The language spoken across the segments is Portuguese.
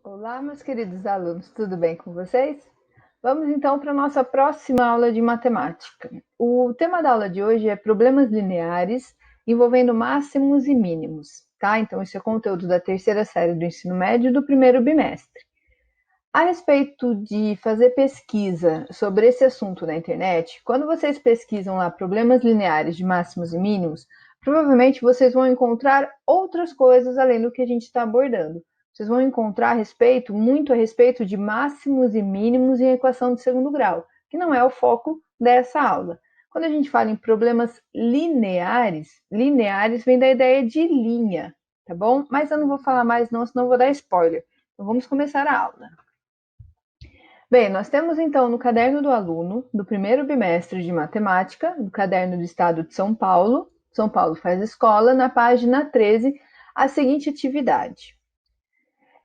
Olá, meus queridos alunos, tudo bem com vocês? Vamos então para a nossa próxima aula de matemática. O tema da aula de hoje é problemas lineares envolvendo máximos e mínimos, tá? Então, esse é conteúdo da terceira série do ensino médio do primeiro bimestre. A respeito de fazer pesquisa sobre esse assunto na internet, quando vocês pesquisam lá problemas lineares de máximos e mínimos, provavelmente vocês vão encontrar outras coisas além do que a gente está abordando. Vocês vão encontrar muito a respeito de máximos e mínimos em equação de segundo grau, que não é o foco dessa aula. Quando a gente fala em problemas lineares vem da ideia de linha, tá bom? Mas eu não vou falar mais não, senão eu vou dar spoiler. Então vamos começar a aula. Bem, nós temos então no caderno do aluno, do primeiro bimestre de matemática, no caderno do estado de São Paulo faz escola, na página 13, a seguinte atividade.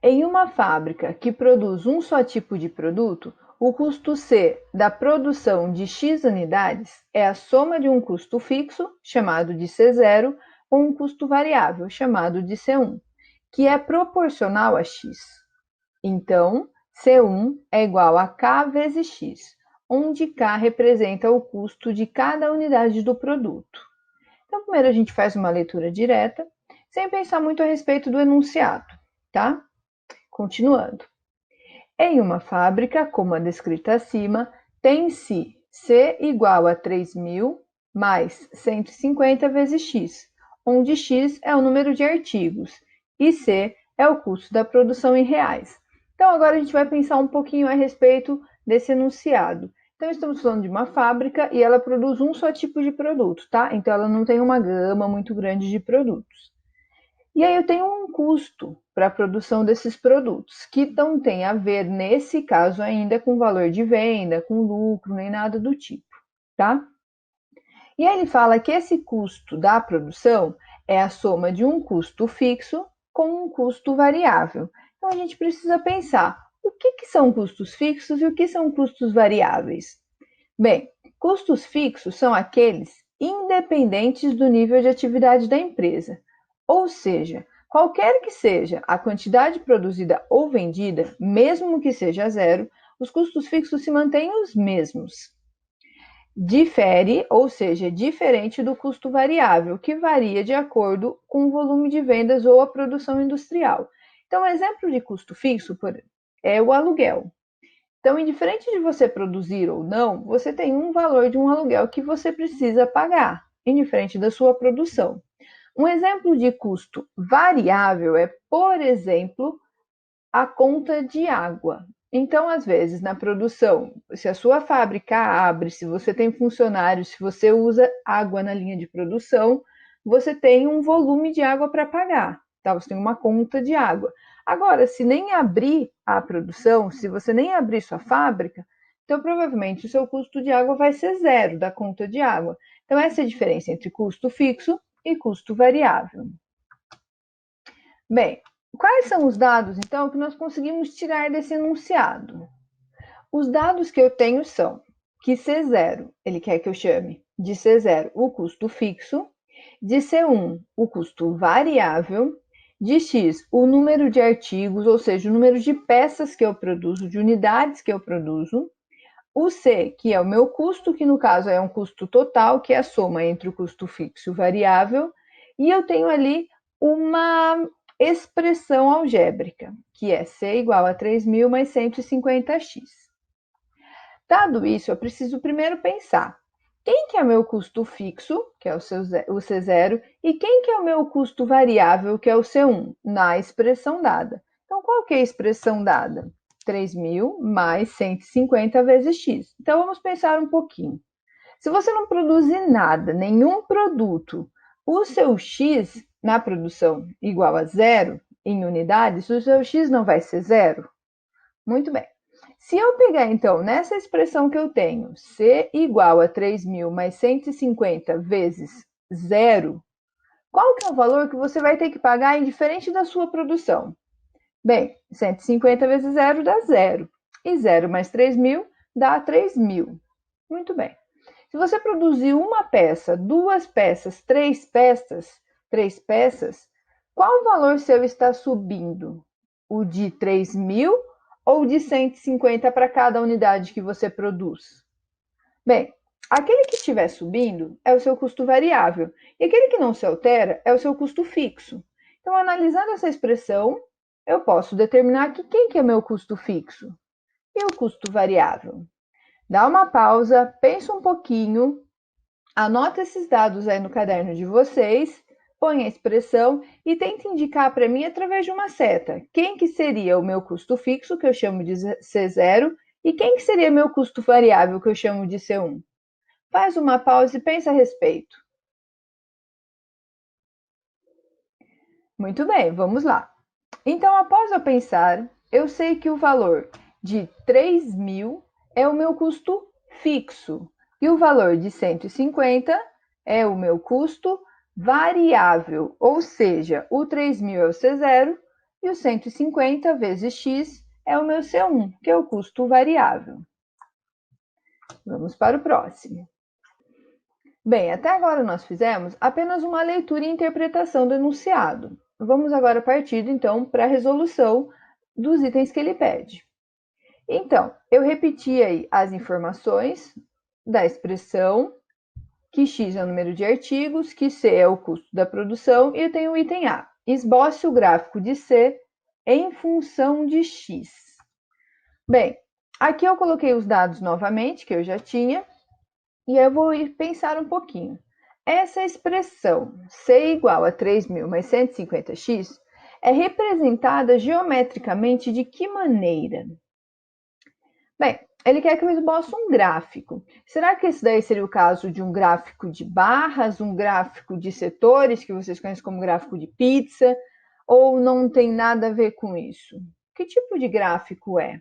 Em uma fábrica que produz um só tipo de produto, o custo C da produção de X unidades é a soma de um custo fixo, chamado de C0, com um custo variável, chamado de C1, que é proporcional a X. Então, C1 é igual a K vezes X, onde K representa o custo de cada unidade do produto. Então, primeiro a gente faz uma leitura direta, sem pensar muito a respeito do enunciado, tá? Continuando. Em uma fábrica, como a descrita acima, tem-se C igual a 3.000 mais 150 vezes X, onde X é o número de artigos e C é o custo da produção em reais. Então, agora a gente vai pensar um pouquinho a respeito desse enunciado. Então, estamos falando de uma fábrica e ela produz um só tipo de produto, tá? Então, ela não tem uma gama muito grande de produtos. E aí eu tenho um custo para a produção desses produtos, que não tem a ver, nesse caso ainda, com valor de venda, com lucro, nem nada do tipo, tá? E aí ele fala que esse custo da produção é a soma de um custo fixo com um custo variável. Então a gente precisa pensar o que são custos fixos e o que são custos variáveis. Bem, custos fixos são aqueles independentes do nível de atividade da empresa, ou seja, qualquer que seja a quantidade produzida ou vendida, mesmo que seja zero, os custos fixos se mantêm os mesmos. Difere, ou seja, diferente do custo variável, que varia de acordo com o volume de vendas ou a produção industrial. Então, um exemplo de custo fixo é o aluguel. Então, indiferente de você produzir ou não, você tem um valor de um aluguel que você precisa pagar, indiferente da sua produção. Um exemplo de custo variável é, por exemplo, a conta de água. Então, às vezes, na produção, se a sua fábrica abre, se você tem funcionários, se você usa água na linha de produção, você tem um volume de água para pagar, tá? Você tem uma conta de água. Agora, se nem abrir a produção, se você nem abrir sua fábrica, então provavelmente o seu custo de água vai ser zero da conta de água. Então, essa é a diferença entre custo fixo e custo variável. Bem, quais são os dados, então, que nós conseguimos tirar desse enunciado? Os dados que eu tenho são que C0, ele quer que eu chame de C0 o custo fixo, de C1 o custo variável, de X o número de artigos, ou seja, o número de peças que eu produzo, de unidades que eu produzo, o C, que é o meu custo, que no caso é um custo total, que é a soma entre o custo fixo e o variável, e eu tenho ali uma expressão algébrica, que é C igual a 3.000 mais 150x. Dado isso, eu preciso primeiro pensar quem que é o meu custo fixo, que é o C0, e quem que é o meu custo variável, que é o C1, na expressão dada. Então, qual que é a expressão dada? 3.000 mais 150 vezes x. Então, vamos pensar um pouquinho. Se você não produzir nada, nenhum produto, o seu x na produção igual a zero em unidades, o seu x não vai ser zero? Muito bem. Se eu pegar, então, nessa expressão que eu tenho, C igual a 3.000 mais 150 vezes zero, qual que é o valor que você vai ter que pagar indiferente da sua produção? Bem, 150 vezes zero dá zero. E 0 mais 3.000 dá 3.000. Muito bem. Se você produzir uma peça, duas peças, três peças, qual o valor seu está subindo? O de 3.000 ou de 150 para cada unidade que você produz? Bem, aquele que estiver subindo é o seu custo variável, e aquele que não se altera é o seu custo fixo. Então, analisando essa expressão, eu posso determinar que quem que é meu custo fixo e o custo variável. Dá uma pausa, pensa um pouquinho, anota esses dados aí no caderno de vocês, põe a expressão e tenta indicar para mim através de uma seta quem que seria o meu custo fixo, que eu chamo de C0, e quem que seria meu custo variável, que eu chamo de C1. Faz uma pausa e pensa a respeito. Muito bem, vamos lá. Então, após eu pensar, eu sei que o valor de 3.000 é o meu custo fixo e o valor de 150 é o meu custo variável, ou seja, o 3.000 é o C0 e o 150 vezes X é o meu C1, que é o custo variável. Vamos para o próximo. Bem, até agora nós fizemos apenas uma leitura e interpretação do enunciado. Vamos agora partir, então, para a resolução dos itens que ele pede. Então, eu repeti aí as informações da expressão, que X é o número de artigos, que C é o custo da produção, e eu tenho o item A. Esboce o gráfico de C em função de X. Bem, aqui eu coloquei os dados novamente, que eu já tinha, e eu vou ir pensar um pouquinho. Essa expressão C igual a 3.000 mais 150x é representada geometricamente de que maneira? Bem, ele quer que eu esboce um gráfico. Será que esse daí seria o caso de um gráfico de barras, um gráfico de setores, que vocês conhecem como gráfico de pizza, ou não tem nada a ver com isso? Que tipo de gráfico é?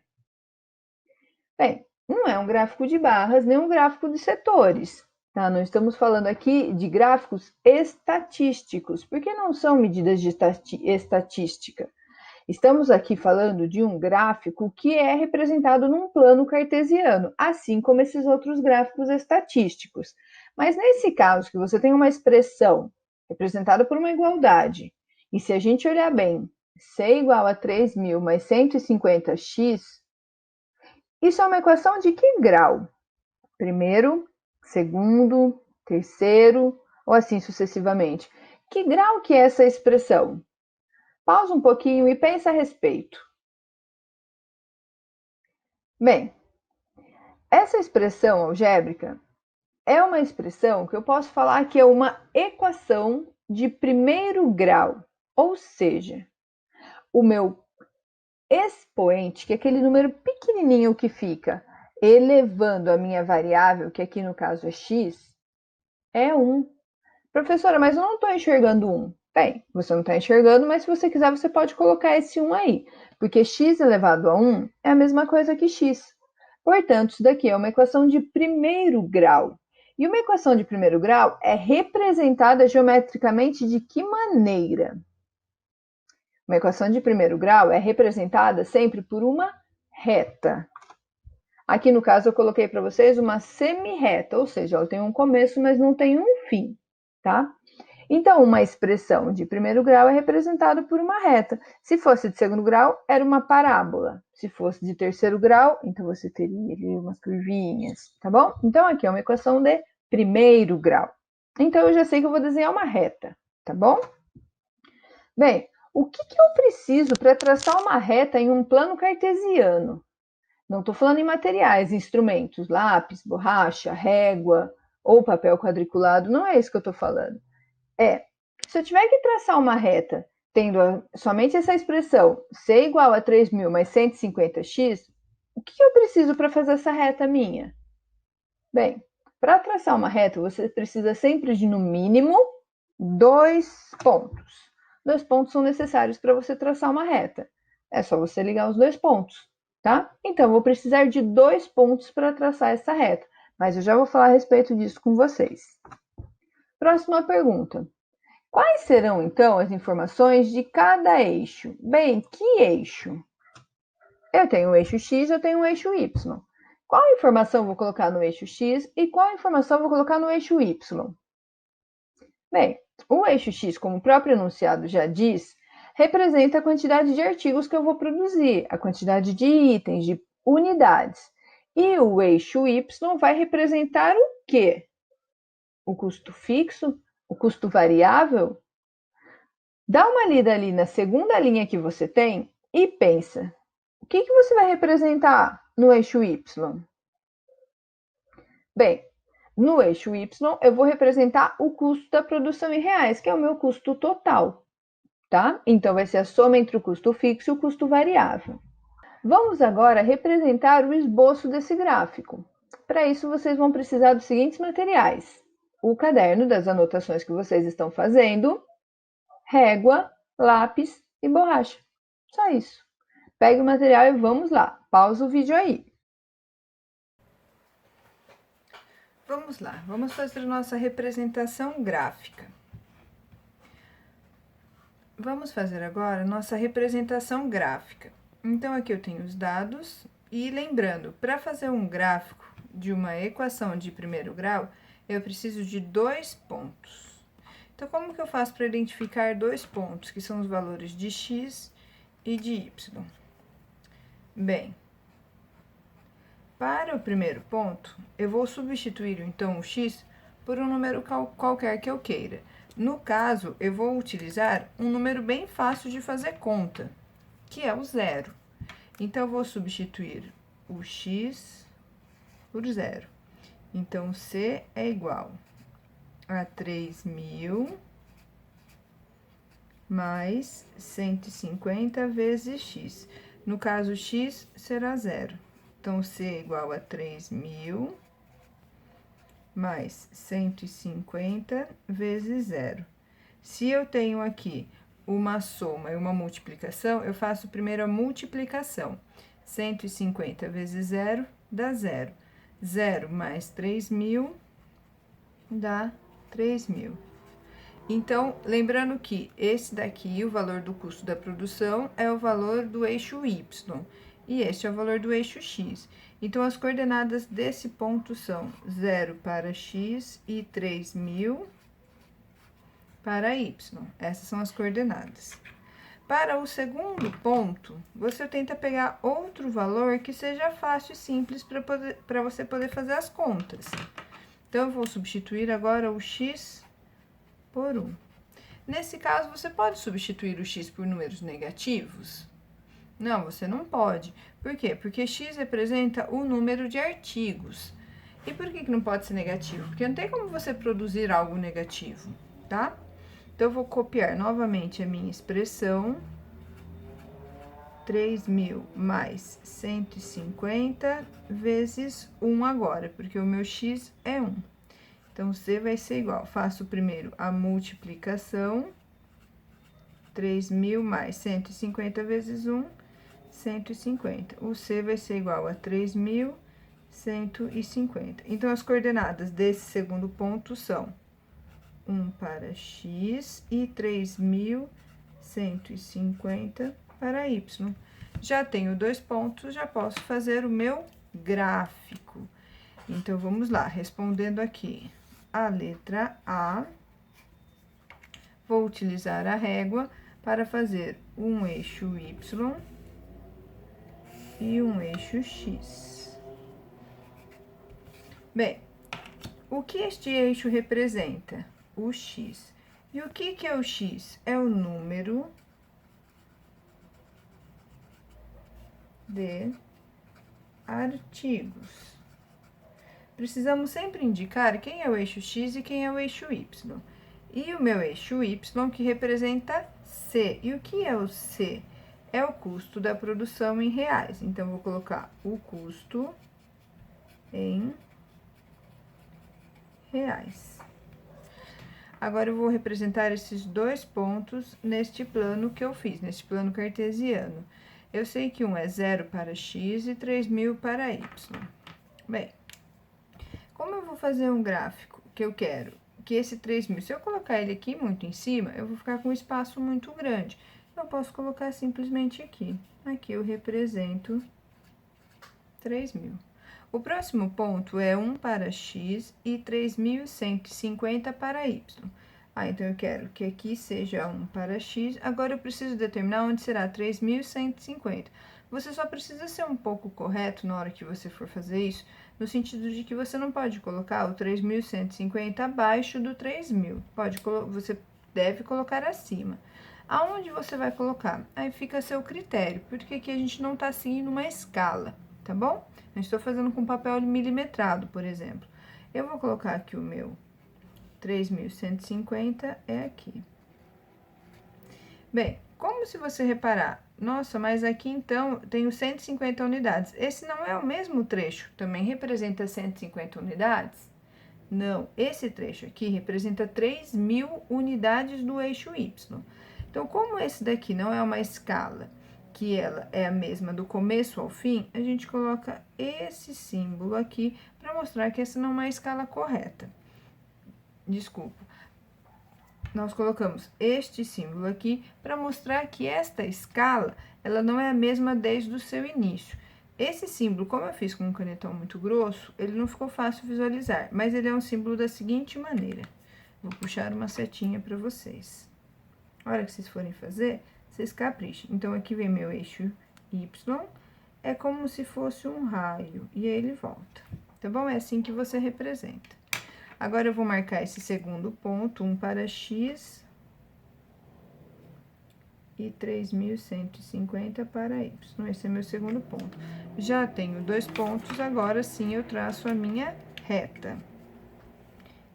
Bem, não é um gráfico de barras, nem um gráfico de setores. Tá? Não estamos falando aqui de gráficos estatísticos, porque não são medidas de estatística. Estamos aqui falando de um gráfico que é representado num plano cartesiano, assim como esses outros gráficos estatísticos. Mas nesse caso, que você tem uma expressão representada por uma igualdade, e se a gente olhar bem, C igual a 3.000 mais 150x, isso é uma equação de que grau? Primeiro, segundo, terceiro, ou assim sucessivamente. Que grau que é essa expressão? Pausa um pouquinho e pensa a respeito. Bem, essa expressão algébrica é uma expressão que eu posso falar que é uma equação de primeiro grau, ou seja, o meu expoente, que é aquele número pequenininho que fica elevando a minha variável, que aqui no caso é x, é 1. Professora, mas eu não estou enxergando 1. Bem, você não está enxergando, mas se você quiser, você pode colocar esse 1 aí, porque x elevado a 1 é a mesma coisa que x. Portanto, isso daqui é uma equação de primeiro grau. E uma equação de primeiro grau é representada geometricamente de que maneira? Uma equação de primeiro grau é representada sempre por uma reta. Aqui no caso eu coloquei para vocês uma semirreta, ou seja, ela tem um começo, mas não tem um fim, tá? Então, uma expressão de primeiro grau é representada por uma reta. Se fosse de segundo grau, era uma parábola. Se fosse de terceiro grau, então você teria ali umas curvinhas, tá bom? Então, aqui é uma equação de primeiro grau. Então, eu já sei que eu vou desenhar uma reta, tá bom? Bem, o que eu preciso para traçar uma reta em um plano cartesiano? Não estou falando em materiais, instrumentos, lápis, borracha, régua ou papel quadriculado, não é isso que eu estou falando. Se eu tiver que traçar uma reta tendo somente essa expressão C igual a 3.000 mais 150x, o que eu preciso para fazer essa reta minha? Bem, para traçar uma reta, você precisa sempre de, no mínimo, 2 pontos. 2 pontos são necessários para você traçar uma reta. É só você ligar os 2 pontos, tá? Então, eu vou precisar de 2 pontos para traçar essa reta, mas eu já vou falar a respeito disso com vocês. Próxima pergunta. Quais serão, então, as informações de cada eixo? Bem, que eixo? Eu tenho o eixo X, eu tenho o eixo Y. Qual informação vou colocar no eixo X e qual informação vou colocar no eixo Y? Bem, o eixo X, como o próprio enunciado já diz, representa a quantidade de artigos que eu vou produzir, a quantidade de itens, de unidades. E o eixo Y vai representar o quê? O custo fixo? O custo variável? Dá uma lida ali na segunda linha que você tem e pensa, o que você vai representar no eixo Y? Bem, no eixo Y eu vou representar o custo da produção em reais, que é o meu custo total, tá? Então vai ser a soma entre o custo fixo e o custo variável. Vamos agora representar o esboço desse gráfico. Para isso, vocês vão precisar dos seguintes materiais: o caderno das anotações que vocês estão fazendo, régua, lápis e borracha. Só isso. Pegue o material e vamos lá. Pausa o vídeo aí. Vamos lá, vamos fazer nossa representação gráfica. Vamos fazer agora nossa representação gráfica. Então, aqui eu tenho os dados e lembrando, para fazer um gráfico de uma equação de primeiro grau, eu preciso de 2 pontos. Então, como que eu faço para identificar 2 pontos, que são os valores de x e de y? Bem, para o primeiro ponto, eu vou substituir, então, o x por um número qualquer que eu queira. No caso, eu vou utilizar um número bem fácil de fazer conta, que é o zero. Então, eu vou substituir o x por zero. Então, C é igual a 3.000 mais 150 vezes x. No caso, x será zero. Então, C é igual a 3.000 mais 150 vezes zero. Se eu tenho aqui uma soma e uma multiplicação, eu faço primeiro a multiplicação. 150 vezes zero dá zero. 0 mais 3.000 dá 3.000. Então, lembrando que esse daqui, o valor do custo da produção, é o valor do eixo Y. E este é o valor do eixo X. Então, as coordenadas desse ponto são 0 para X e 3.000 para Y. Essas são as coordenadas. Para o segundo ponto, você tenta pegar outro valor que seja fácil e simples para você poder fazer as contas. Então, eu vou substituir agora o x por 1. Nesse caso, você pode substituir o x por números negativos? Não, você não pode. Por quê? Porque x representa o número de artigos. E por que não pode ser negativo? Porque não tem como você produzir algo negativo, tá? Então, eu vou copiar novamente a minha expressão. 3.000 mais 150 vezes 1 agora, porque o meu x é 1. Então, C vai ser igual, faço primeiro a multiplicação, 3.000 mais 150 vezes 1, 150. O C vai ser igual a 3.150. Então, as coordenadas desse segundo ponto são 1 para x e 3.150 para y. Já tenho 2 pontos, já posso fazer o meu gráfico. Então, vamos lá, respondendo aqui a letra A, vou utilizar a régua para fazer um eixo Y e um eixo X. Bem, o que este eixo representa? O X. E o que é o X? É o número de artigos. Precisamos sempre indicar quem é o eixo X e quem é o eixo Y. E o meu eixo Y, que representa C. E o que é o C? É o custo da produção em reais. Então, vou colocar o custo em reais. Agora, eu vou representar esses 2 pontos neste plano que eu fiz, neste plano cartesiano. Eu sei que um é 0 para x e 3.000 para y. Bem, como eu vou fazer um gráfico que eu quero que esse 3.000, se eu colocar ele aqui muito em cima, eu vou ficar com um espaço muito grande. Eu posso colocar simplesmente aqui. Aqui eu represento 3.000. O próximo ponto é 1 para x e 3.150 para y. Então eu quero que aqui seja 1 para x. Agora eu preciso determinar onde será 3.150. Você só precisa ser um pouco correto na hora que você for fazer isso, no sentido de que você não pode colocar o 3.150 abaixo do 3.000. Você deve colocar acima. Aonde você vai colocar? Aí fica a seu critério, porque aqui a gente não está seguindo uma escala, tá bom? Eu estou fazendo com papel milimetrado, por exemplo. Eu vou colocar aqui o meu 3.150 é aqui. Bem, como se você reparar, nossa, mas aqui então tenho 150 unidades. Esse não é o mesmo trecho, também representa 150 unidades? Não, esse trecho aqui representa 3.000 unidades do eixo Y. Então, como esse daqui não é uma escala, que ela é a mesma do começo ao fim, a gente coloca esse símbolo aqui para mostrar que essa não é uma escala correta. Desculpa. Nós colocamos este símbolo aqui para mostrar que esta escala, ela não é a mesma desde o seu início. Esse símbolo, como eu fiz com um canetão muito grosso, ele não ficou fácil visualizar, mas ele é um símbolo da seguinte maneira. Vou puxar uma setinha para vocês. A hora que vocês forem fazer, vocês caprichem. Então, aqui vem meu eixo Y, é como se fosse um raio, e aí ele volta, tá bom? É assim que você representa. Agora, eu vou marcar esse segundo ponto, 1 para x e 3.150 para y. Esse é meu segundo ponto. Já tenho 2 pontos, agora sim eu traço a minha reta.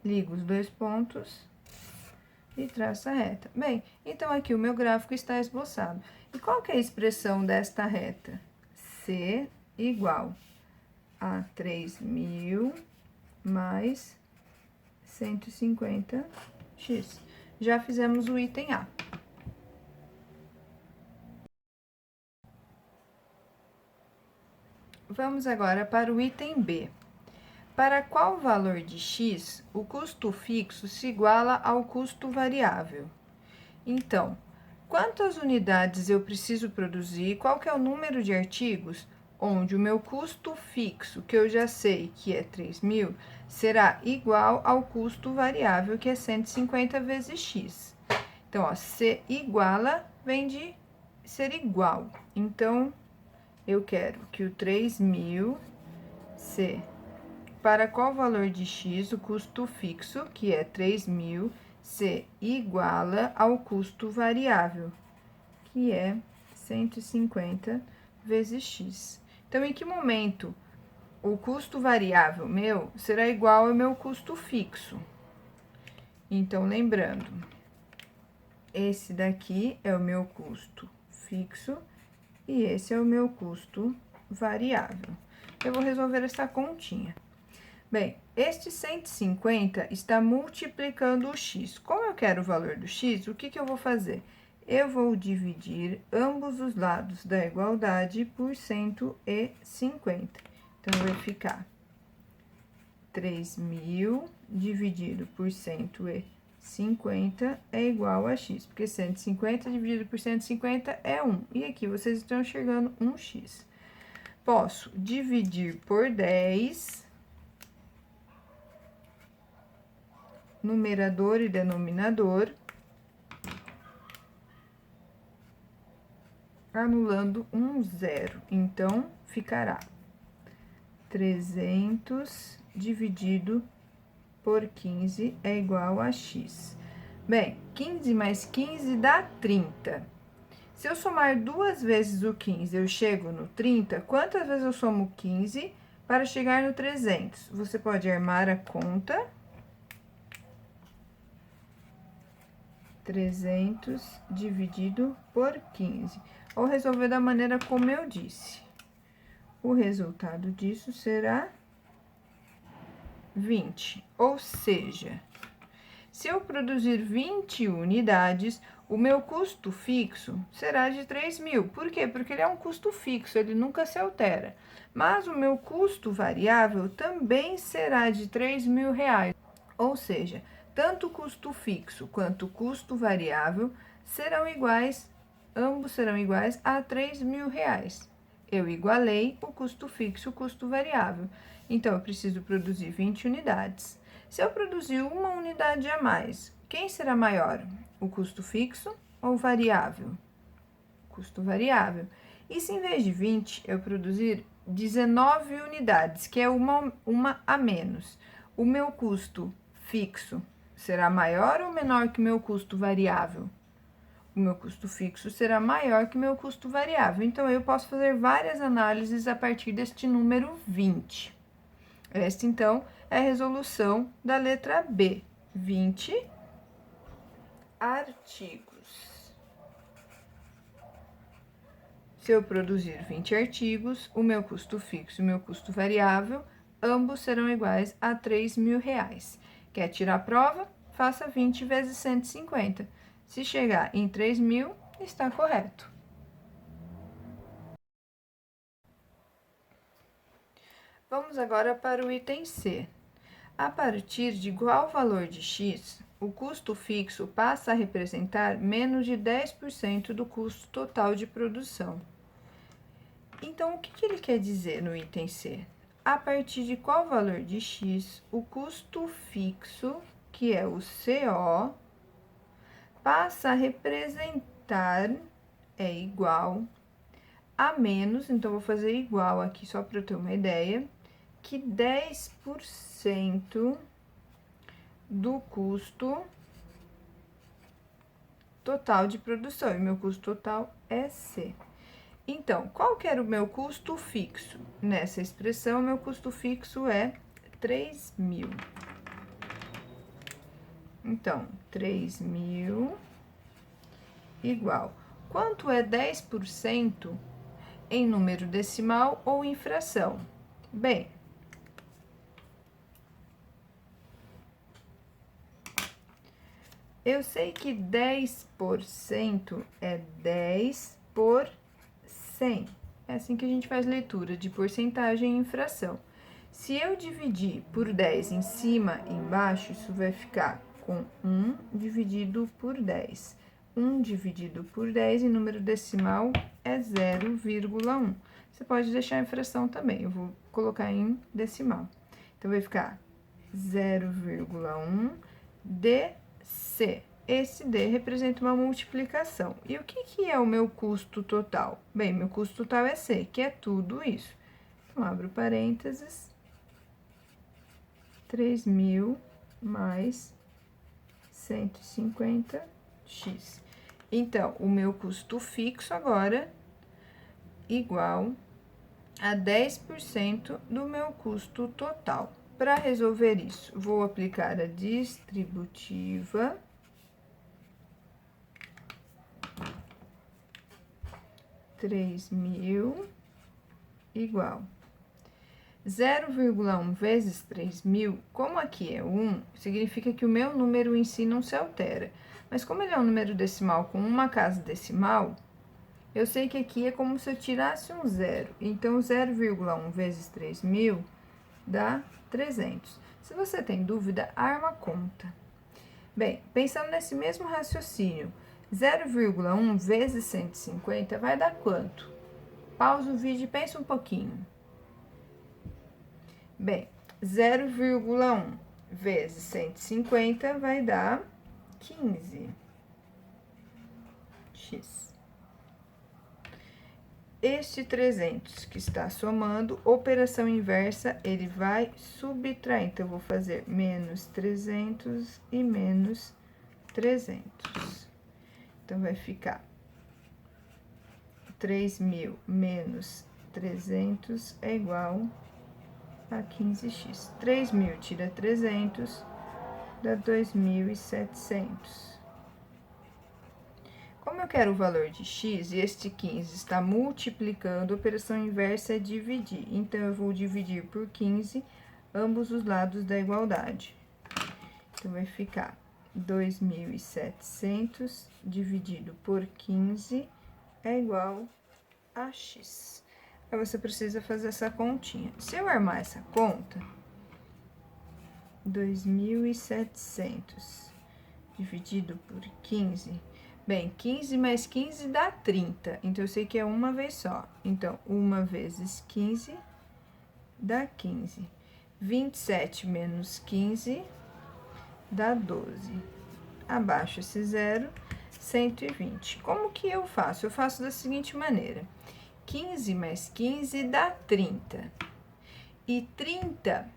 Ligo os 2 pontos e traço a reta. Bem, então aqui o meu gráfico está esboçado. E qual que é a expressão desta reta? C igual a 3.000 mais 150x. Já fizemos o item A. Vamos agora para o item B. Para qual valor de x o custo fixo se iguala ao custo variável? Então, quantas unidades eu preciso produzir? Qual que é o número de artigos onde o meu custo fixo, que eu já sei que é 3.000, será igual ao custo variável, que é 150 vezes x. Então, ó, se iguala vem de ser igual. Então, eu quero que o 3.000 se... Para qual valor de x o custo fixo, que é 3.000, se iguala ao custo variável, que é 150 vezes x. Então, em que momento o custo variável meu será igual ao meu custo fixo? Então, lembrando, esse daqui é o meu custo fixo e esse é o meu custo variável. Eu vou resolver essa continha. Bem, este 150 está multiplicando o x. Como eu quero o valor do x, o que eu vou fazer? Eu vou dividir ambos os lados da igualdade por 150. Então, vai ficar 3.000 dividido por 150 é igual a x, porque 150 dividido por 150 é 1. E aqui vocês estão enxergando 1x. Posso dividir por 10... numerador e denominador, anulando um zero. Então, ficará 300 dividido por 15 é igual a x. Bem, 15 mais 15 dá 30. Se eu somar 2 vezes o 15, eu chego no 30. Quantas vezes eu somo 15 para chegar no 300? Você pode armar a conta. 300 dividido por 15. Ou resolver da maneira como eu disse. O resultado disso será 20. Ou seja, se eu produzir 20 unidades, o meu custo fixo será de 3.000. Por quê? Porque ele é um custo fixo, ele nunca se altera. Mas o meu custo variável também será de 3.000 reais. Ou seja, tanto o custo fixo quanto o custo variável serão iguais, ambos serão iguais a 3.000 reais. Eu igualei o custo fixo e o custo variável. Então, eu preciso produzir 20 unidades. Se eu produzir uma unidade a mais, Quem será maior, o custo fixo ou variável? Custo variável. E se em vez de 20 eu produzir 19 unidades, que é uma a menos, o meu custo fixo será maior ou menor que o meu custo variável? O meu custo fixo será maior que o meu custo variável. Então, eu posso fazer várias análises a partir deste número 20. Esta, então, é a resolução da letra B. 20 artigos. Se eu produzir 20 artigos, o meu custo fixo e o meu custo variável, ambos serão iguais a R$3.000. Quer tirar a prova? Faça 20 vezes 150. Se chegar em 3.000, está correto. Vamos agora para o item C. A partir de igual valor de x, o custo fixo passa a representar menos de 10% do custo total de produção. Então, o que ele quer dizer no item C? A partir de qual valor de x, o custo fixo, que é o CO, passa a representar, é igual a menos, então vou fazer igual aqui só para eu ter uma ideia, que 10% do custo total de produção, e meu custo total é C. Então, qual que era o meu custo fixo? Nessa expressão, meu custo fixo é 3.000. Então, 3.000 igual. Quanto é 10% em número decimal ou em fração? Bem, eu sei que 10% é 10 por 100. É assim que a gente faz leitura de porcentagem em fração. Se eu dividir por 10 em cima e embaixo, isso vai ficar com 1 dividido por 10. 1 dividido por 10 em número decimal é 0,1. Você pode deixar em fração também, eu vou colocar em decimal. Então, vai ficar 0,1 DC. Esse D representa uma multiplicação. E o que é o meu custo total? Bem, meu custo total é C, que é tudo isso. Então, abro parênteses, 3.000 mais 150x. Então, o meu custo fixo agora igual a 10% do meu custo total. Para resolver isso, vou aplicar a distributiva. R$3.000 igual 0,1 vezes 3.000, como aqui é 1, significa que o meu número em si não se altera. Mas como ele é um número decimal com uma casa decimal, eu sei que aqui é como se eu tirasse um zero. Então, 0,1 vezes 3.000 dá 300. Se você tem dúvida, arma a conta. Bem, pensando nesse mesmo raciocínio, 0,1 vezes 150 vai dar quanto? Pausa o vídeo e pensa um pouquinho. Bem, 0,1 vezes 150 vai dar 15x. Este 300 que está somando, operação inversa, ele vai subtrair. Então, eu vou fazer menos 300 e menos 300. Então, vai ficar 3.000 menos 300 é igual a 15x. 3.000 tira 300, dá 2.700. Como eu quero o valor de x e este 15 está multiplicando, a operação inversa é dividir. Então, eu vou dividir por 15 ambos os lados da igualdade. Então, vai ficar 2.700 dividido por 15 é igual a x. Aí, você precisa fazer essa continha. Se eu armar essa conta, 2.700 dividido por 15... Bem, 15 mais 15 dá 30, então eu sei que é uma vez só. Então, 1 vezes 15 dá 15. 27 menos 15 dá 12. abaixo esse zero, 120. Como que eu faço? Eu faço da seguinte maneira. 15 mais 15 dá 30. E 30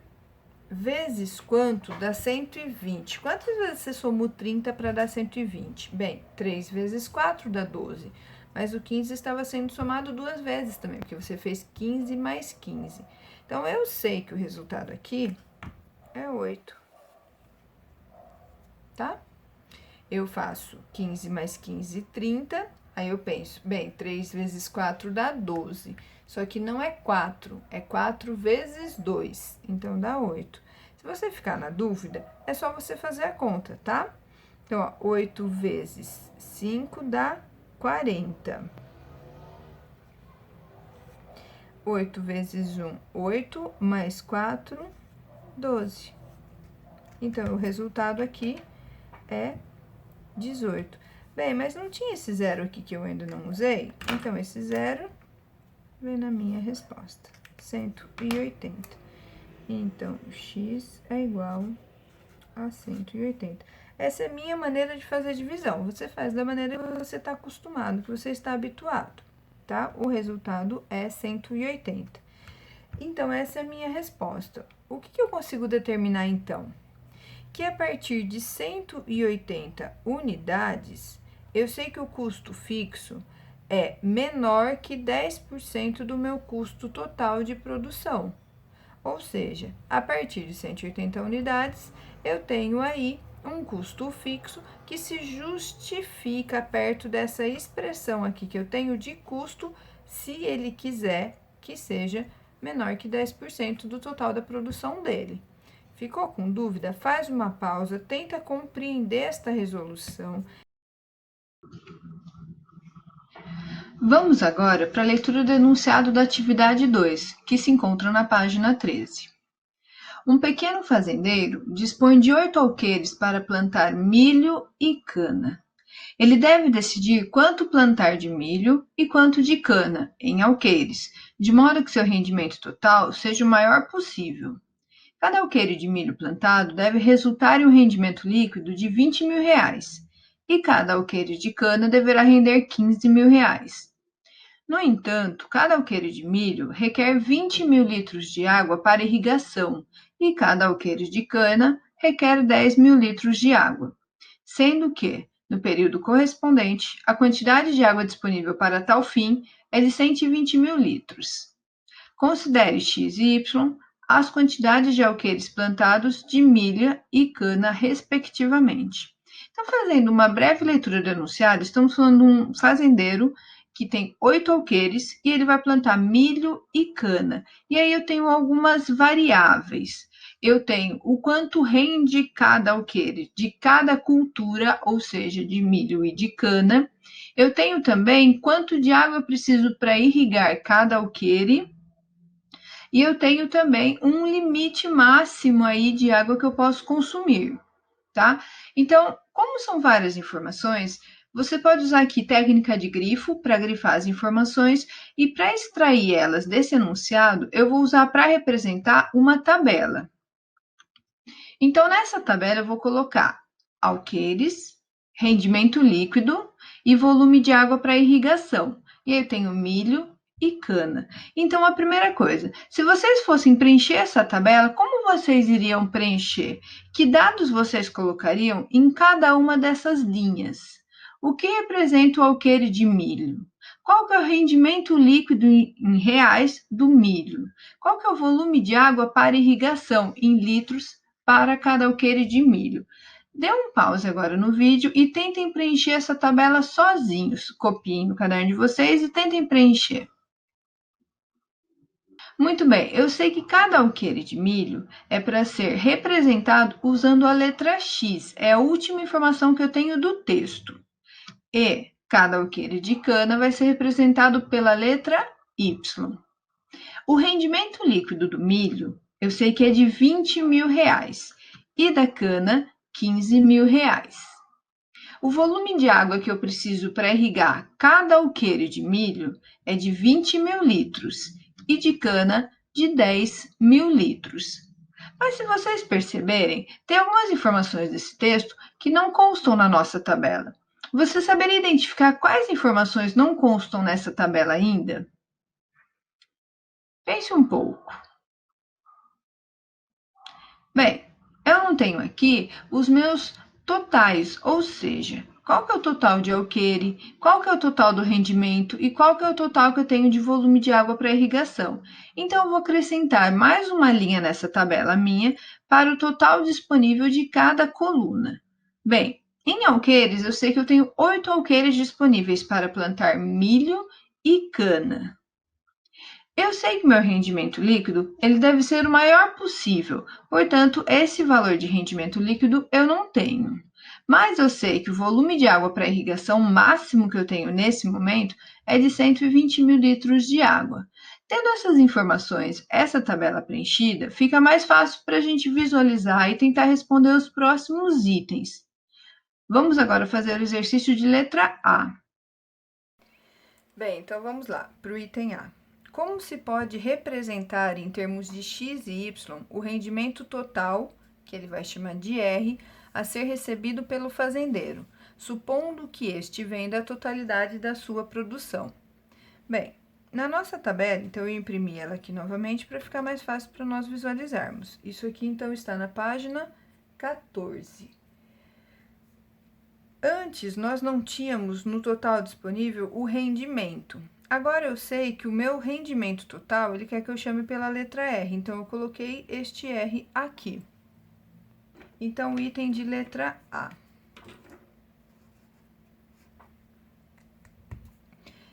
vezes quanto dá 120? Quantas vezes você somou 30 para dar 120? Bem, 3 vezes 4 dá 12. Mas o 15 estava sendo somado 2 vezes também, porque você fez 15 mais 15. Então, eu sei que o resultado aqui é 8. Tá? Eu faço 15 mais 15, 30. Aí eu penso, bem, 3 vezes 4 dá 12. Só que não é 4, é 4 vezes 2. Então, dá 8. Se você ficar na dúvida, é só você fazer a conta, tá? Então, ó, 8 vezes 5 dá 40. 8 vezes 1, 8, mais 4, 12. Então, o resultado aqui é 18. Bem, mas não tinha esse zero aqui que eu ainda não usei? Então, esse zero vem na minha resposta, 180. Então, x é igual a 180. Essa é a minha maneira de fazer divisão. Você faz da maneira que você está acostumado, que você está habituado, tá? O resultado é 180. Então, essa é a minha resposta. O que eu consigo determinar, então? Que a partir de 180 unidades, eu sei que o custo fixo é menor que 10% do meu custo total de produção. Ou seja, a partir de 180 unidades, eu tenho aí um custo fixo que se justifica perto dessa expressão aqui que eu tenho de custo, se ele quiser que seja menor que 10% do total da produção dele. Ficou com dúvida? Faz uma pausa, tenta compreender esta resolução. Vamos agora para a leitura do enunciado da atividade 2, que se encontra na página 13. Um pequeno fazendeiro dispõe de 8 alqueires para plantar milho e cana. Ele deve decidir quanto plantar de milho e quanto de cana em alqueires, de modo que seu rendimento total seja o maior possível. Cada alqueire de milho plantado deve resultar em um rendimento líquido de R$ 20.000, e cada alqueire de cana deverá render R$ 15.000. No entanto, cada alqueire de milho requer 20.000 litros de água para irrigação, e cada alqueire de cana requer 10.000 litros de água, sendo que, no período correspondente, a quantidade de água disponível para tal fim é de 120.000 litros. Considere x e y as quantidades de alqueires plantados de milha e cana, respectivamente. Então, fazendo uma breve leitura do enunciado, estamos falando de um fazendeiro que tem 8 alqueires e ele vai plantar milho e cana. E aí eu tenho algumas variáveis. Eu tenho o quanto rende cada alqueire de cada cultura, ou seja, de milho e de cana. Eu tenho também quanto de água eu preciso para irrigar cada alqueire. E eu tenho também um limite máximo aí de água que eu posso consumir, tá? Então, como são várias informações, você pode usar aqui técnica de grifo para grifar as informações e para extrair elas desse enunciado, eu vou usar para representar uma tabela. Então, nessa tabela eu vou colocar alqueires, rendimento líquido e volume de água para irrigação. E aí eu tenho milho e cana. Então, a primeira coisa, se vocês fossem preencher essa tabela, como vocês iriam preencher? Que dados vocês colocariam em cada uma dessas linhas? O que representa o alqueire de milho? Qual que é o rendimento líquido em reais do milho? Qual que é o volume de água para irrigação em litros para cada alqueire de milho? Dê um pause agora no vídeo e tentem preencher essa tabela sozinhos. Copiem no caderno de vocês e tentem preencher. Muito bem, eu sei que cada alqueire de milho é para ser representado usando a letra X. É a última informação que eu tenho do texto. E cada alqueire de cana vai ser representado pela letra Y. O rendimento líquido do milho, eu sei que é de R$ 20.000 e da cana, R$ 15.000. O volume de água que eu preciso para irrigar cada alqueire de milho é de 20.000 litros e de cana de 10.000 litros. Mas se vocês perceberem, tem algumas informações desse texto que não constam na nossa tabela. Você saberia identificar quais informações não constam nessa tabela ainda? Pense um pouco. Bem, eu não tenho aqui os meus totais, ou seja, qual que é o total de alqueire, qual que é o total do rendimento e qual que é o total que eu tenho de volume de água para irrigação. Então, eu vou acrescentar mais uma linha nessa tabela minha para o total disponível de cada coluna. Bem, em alqueires, eu sei que eu tenho 8 alqueires disponíveis para plantar milho e cana. Eu sei que meu rendimento líquido ele deve ser o maior possível, portanto, esse valor de rendimento líquido eu não tenho. Mas eu sei que o volume de água para irrigação máximo que eu tenho nesse momento é de 120 mil litros de água. Tendo essas informações, essa tabela preenchida, fica mais fácil para a gente visualizar e tentar responder os próximos itens. Vamos agora fazer o exercício de letra A. Bem, então vamos lá, para o item A. Como se pode representar em termos de x e y o rendimento total, que ele vai chamar de R, a ser recebido pelo fazendeiro, supondo que este venda a totalidade da sua produção? Bem, na nossa tabela, então eu imprimi ela aqui novamente para ficar mais fácil para nós visualizarmos. Isso aqui então está na página 14. Antes, nós não tínhamos no total disponível o rendimento. Agora eu sei que o meu rendimento total, ele quer que eu chame pela letra R, então eu coloquei este R aqui. Então, o item de letra A.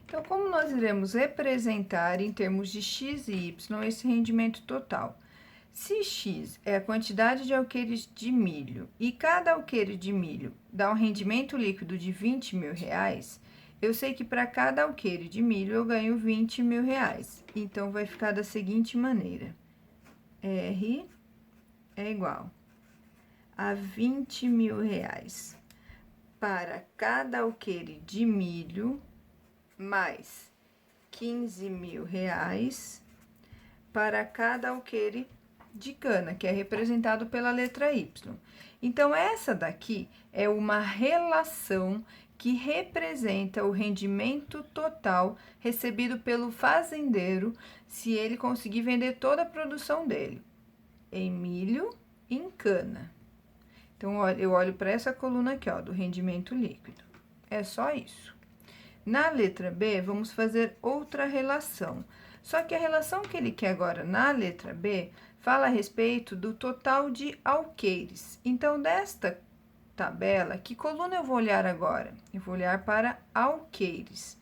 Então, como nós iremos representar em termos de x e y esse rendimento total? Se x é a quantidade de alqueires de milho e cada alqueire de milho dá um rendimento líquido de 20 mil reais, eu sei que para cada alqueire de milho eu ganho 20 mil reais. Então, vai ficar da seguinte maneira: R é igual a 20 mil reais para cada alqueire de milho mais 15 mil reais para cada alqueire de cana, que é representado pela letra Y. Então, essa daqui é uma relação que representa o rendimento total recebido pelo fazendeiro se ele conseguir vender toda a produção dele em milho e em cana. Então, eu olho para essa coluna aqui, ó, do rendimento líquido. É só isso. Na letra B, vamos fazer outra relação. Só que a relação que ele quer agora na letra B fala a respeito do total de alqueires. Então, desta tabela, que coluna eu vou olhar agora? Eu vou olhar para alqueires.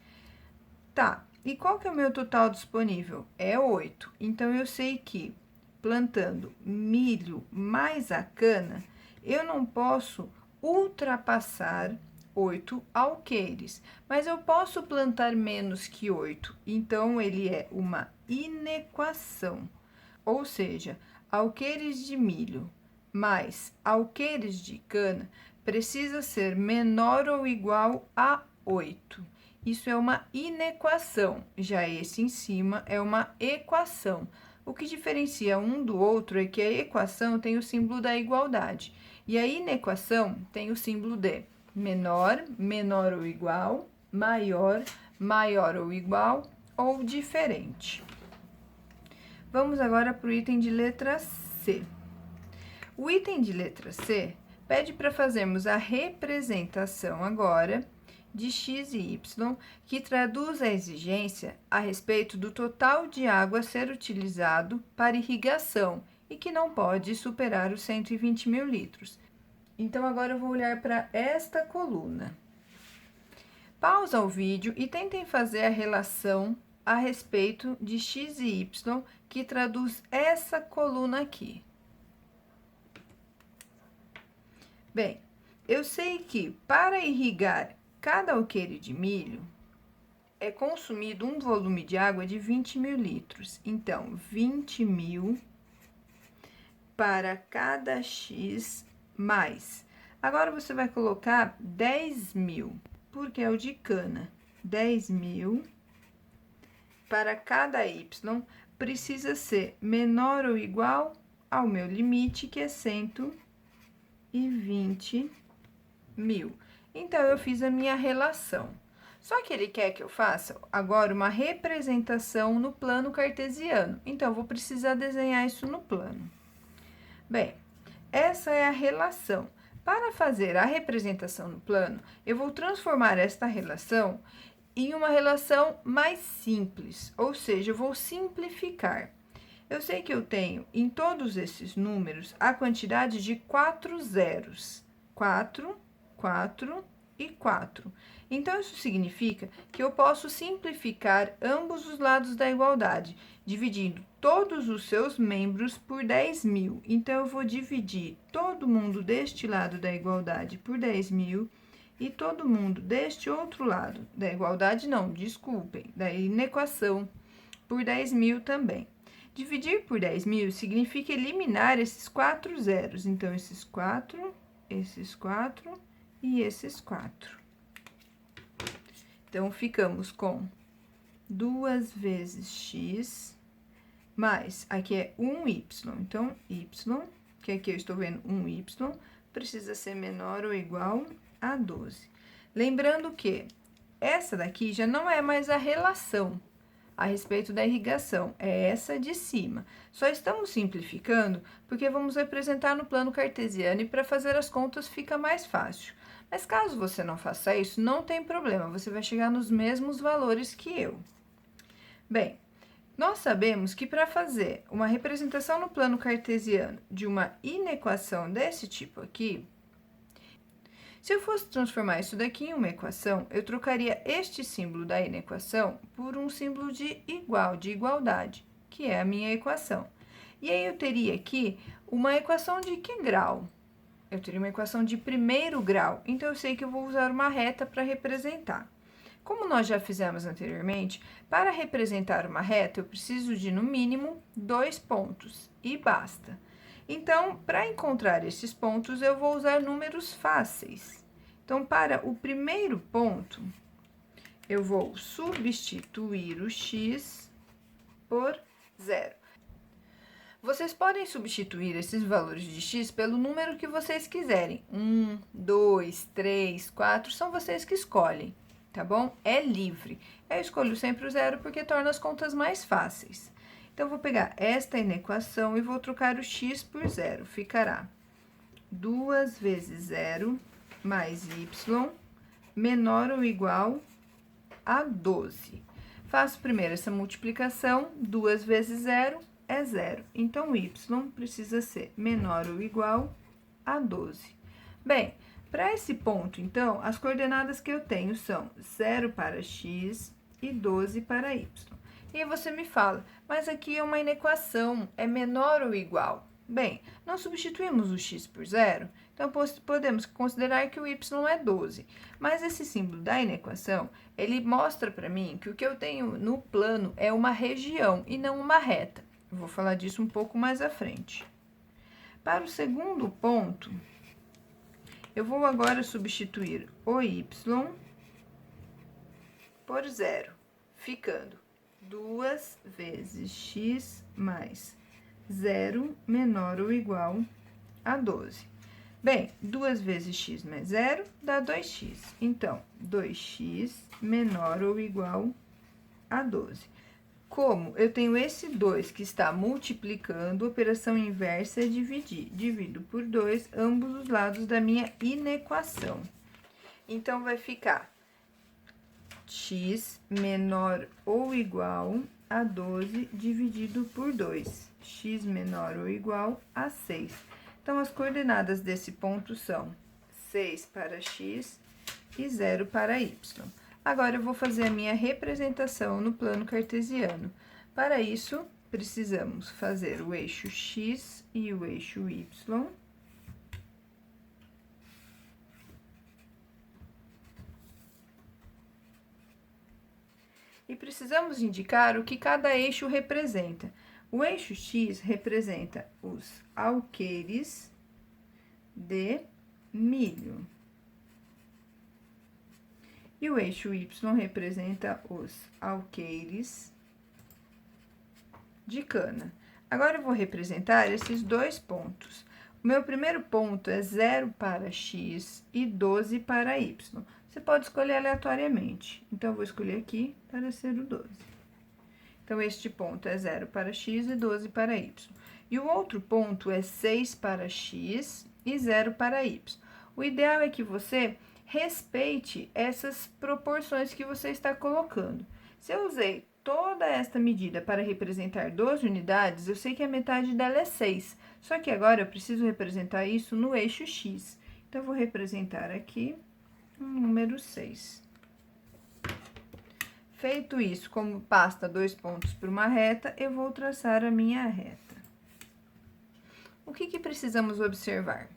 Tá, e qual que é o meu total disponível? É 8. Então, eu sei que plantando milho mais a cana, eu não posso ultrapassar 8 alqueires, mas eu posso plantar menos que 8, então ele é uma inequação, ou seja, alqueires de milho mais alqueires de cana precisa ser menor ou igual a 8. Isso é uma inequação, já esse em cima é uma equação. O que diferencia um do outro é que a equação tem o símbolo da igualdade e a inequação tem o símbolo de menor, menor ou igual, maior, maior ou igual ou diferente. Vamos agora para o item de letra C. O item de letra C pede para fazermos a representação agora de x e y, que traduz a exigência a respeito do total de água a ser utilizado para irrigação e que não pode superar os 120 mil litros. Então, agora eu vou olhar para esta coluna. Pausa o vídeo e tentem fazer a relação a respeito de x e y, que traduz essa coluna aqui. Bem, eu sei que para irrigar cada alqueire de milho, é consumido um volume de água de 20 mil litros. Então, 20 mil para cada x mais. Agora, você vai colocar 10 mil, porque é o de cana. 10 mil para cada y precisa ser menor ou igual ao meu limite, que é 120 mil. Então, eu fiz a minha relação. Só que ele quer que eu faça agora uma representação no plano cartesiano. Então, eu vou precisar desenhar isso no plano. Bem, essa é a relação. Para fazer a representação no plano, eu vou transformar esta relação em uma relação mais simples, ou seja, eu vou simplificar. Eu sei que eu tenho em todos esses números a quantidade de 4 zeros. 4, 4 e 4. Então, isso significa que eu posso simplificar ambos os lados da igualdade, dividindo todos os seus membros por 10 mil. Então, eu vou dividir todo mundo deste lado da igualdade por 10 mil e todo mundo deste outro lado da igualdade, não, desculpem, da inequação, por 10 mil também. Dividir por 10 mil significa eliminar esses 4 zeros. Então, esses 4 e esses 4. Então, ficamos com 2 vezes x, mais, aqui é 1y. Então, y, que aqui eu estou vendo 1y, precisa ser menor ou igual a 12. Lembrando que essa daqui já não é mais a relação a respeito da irrigação, é essa de cima. Só estamos simplificando porque vamos representar no plano cartesiano e para fazer as contas fica mais fácil. Mas caso você não faça isso, não tem problema, você vai chegar nos mesmos valores que eu. Bem, nós sabemos que para fazer uma representação no plano cartesiano de uma inequação desse tipo aqui, se eu fosse transformar isso daqui em uma equação, eu trocaria este símbolo da inequação por um símbolo de igual, de igualdade, que é a minha equação. E aí eu teria aqui uma equação de que grau? Eu teria uma equação de primeiro grau, então eu sei que eu vou usar uma reta para representar. Como nós já fizemos anteriormente, para representar uma reta eu preciso de, no mínimo, 2 pontos, e basta. Então, para encontrar esses pontos, eu vou usar números fáceis. Então, para o primeiro ponto, eu vou substituir o x por 0. Vocês podem substituir esses valores de x pelo número que vocês quiserem. 1, 2, 3, 4, são vocês que escolhem, tá bom? É livre. Eu escolho sempre o 0 porque torna as contas mais fáceis. Então, vou pegar esta inequação e vou trocar o x por 0. Ficará 2 vezes 0 mais y menor ou igual a 12. Faço primeiro essa multiplicação, 2 vezes 0 é 0. Então, y precisa ser menor ou igual a 12. Bem, para esse ponto, então, as coordenadas que eu tenho são 0 para x e 12 para y. E aí você me fala, mas aqui é uma inequação, é menor ou igual? Bem, nós substituímos o x por 0, então podemos considerar que o y é 12. Mas esse símbolo da inequação, ele mostra para mim que o que eu tenho no plano é uma região e não uma reta. Eu vou falar disso um pouco mais à frente. Para o segundo ponto, eu vou agora substituir o y por 0, ficando 2 vezes x mais 0 menor ou igual a 12. Bem, 2 vezes x mais 0 dá 2x. Então, 2x menor ou igual a 12. Como eu tenho esse 2 que está multiplicando, a operação inversa é dividir. Divido por 2 ambos os lados da minha inequação. Então, vai ficar x menor ou igual a 12 dividido por 2. X menor ou igual a 6. Então, as coordenadas desse ponto são 6 para x e 0 para y. Agora, eu vou fazer a minha representação no plano cartesiano. Para isso, precisamos fazer o eixo x e o eixo y. E precisamos indicar o que cada eixo representa. O eixo x representa os alqueires de milho. E o eixo y representa os alqueires de cana. Agora, eu vou representar esses dois pontos. O meu primeiro ponto é 0 para x e 12 para y. Você pode escolher aleatoriamente. Então, eu vou escolher aqui para ser o 12. Então, este ponto é 0 para x e 12 para y. E o outro ponto é 6 para x e 0 para y. O ideal é que você respeite essas proporções que você está colocando. Se eu usei toda esta medida para representar 12 unidades, eu sei que a metade dela é 6. Só que agora eu preciso representar isso no eixo x. Então, eu vou representar aqui um número 6. Feito isso, como basta 2 pontos para uma reta, eu vou traçar a minha reta. O que precisamos observar?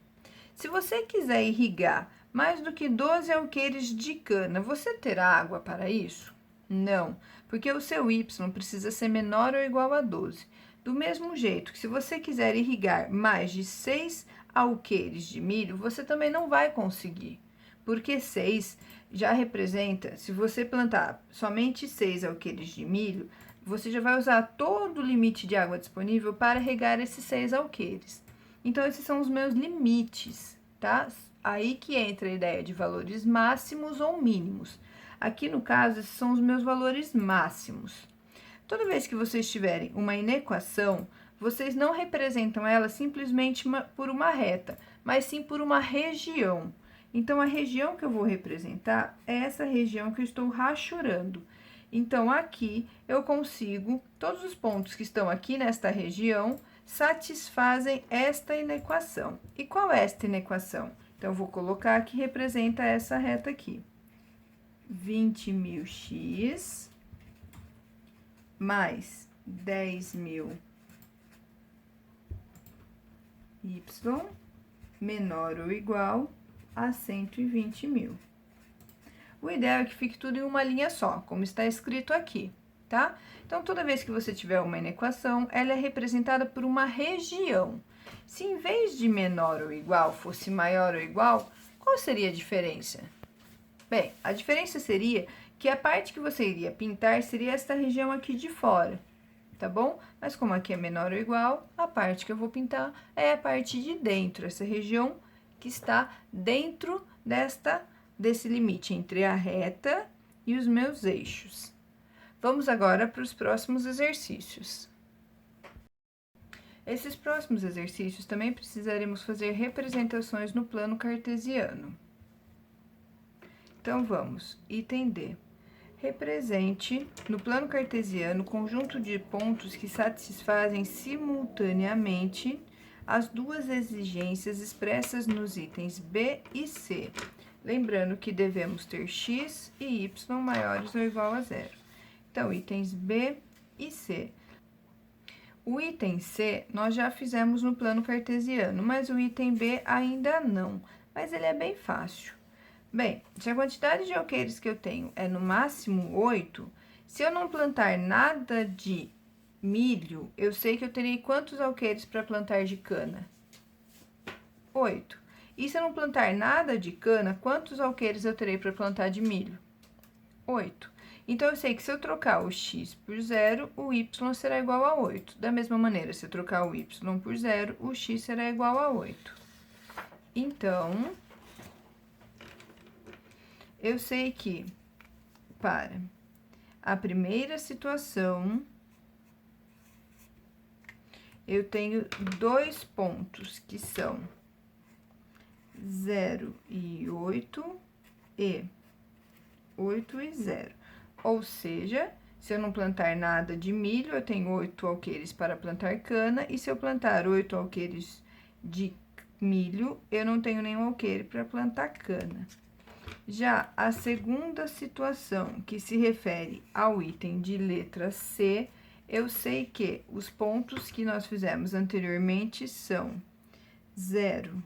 Se você quiser irrigar mais do que 12 alqueires de cana, você terá água para isso? Não, porque o seu y precisa ser menor ou igual a 12. Do mesmo jeito que se você quiser irrigar mais de 6 alqueires de milho, você também não vai conseguir, porque 6 já representa, se você plantar somente 6 alqueires de milho, você já vai usar todo o limite de água disponível para regar esses 6 alqueires. Então, esses são os meus limites, tá? Aí que entra a ideia de valores máximos ou mínimos. Aqui, no caso, esses são os meus valores máximos. Toda vez que vocês tiverem uma inequação, vocês não representam ela simplesmente por uma reta, mas sim por uma região. Então, a região que eu vou representar é essa região que eu estou rachurando. Então, aqui eu consigo, todos os pontos que estão aqui nesta região satisfazem esta inequação. E qual é esta inequação? Então, eu vou colocar que representa essa reta aqui. 20.000x mais 10.000y menor ou igual a 120.000. O ideal é que fique tudo em uma linha só, como está escrito aqui, tá? Então, toda vez que você tiver uma inequação, ela é representada por uma região. Se em vez de menor ou igual fosse maior ou igual, qual seria a diferença? Bem, a diferença seria que a parte que você iria pintar seria esta região aqui de fora, tá bom? Mas como aqui é menor ou igual, a parte que eu vou pintar é a parte de dentro, essa região que está dentro desse limite entre a reta e os meus eixos. Vamos agora para os próximos exercícios. Esses próximos exercícios também precisaremos fazer representações no plano cartesiano. Então, vamos. Item D. Represente, no plano cartesiano, o conjunto de pontos que satisfazem simultaneamente as duas exigências expressas nos itens B e C. Lembrando que devemos ter x e y maiores ou igual a zero. Então, itens B e C. O item C nós já fizemos no plano cartesiano, mas o item B ainda não. Mas ele é bem fácil. Bem, se a quantidade de alqueires que eu tenho é no máximo 8, se eu não plantar nada de milho, eu sei que eu terei quantos alqueires para plantar de cana? 8. E se eu não plantar nada de cana, quantos alqueires eu terei para plantar de milho? 8. Então, eu sei que se eu trocar o x por 0, o y será igual a 8. Da mesma maneira, se eu trocar o y por 0, o x será igual a 8. Então, eu sei que para a primeira situação, eu tenho dois pontos que são 0 e 8 e 8 e 0. Ou seja, se eu não plantar nada de milho, eu tenho 8 alqueires para plantar cana, e se eu plantar 8 alqueires de milho, eu não tenho nenhum alqueire para plantar cana. Já a segunda situação, que se refere ao item de letra C, eu sei que os pontos que nós fizemos anteriormente são 0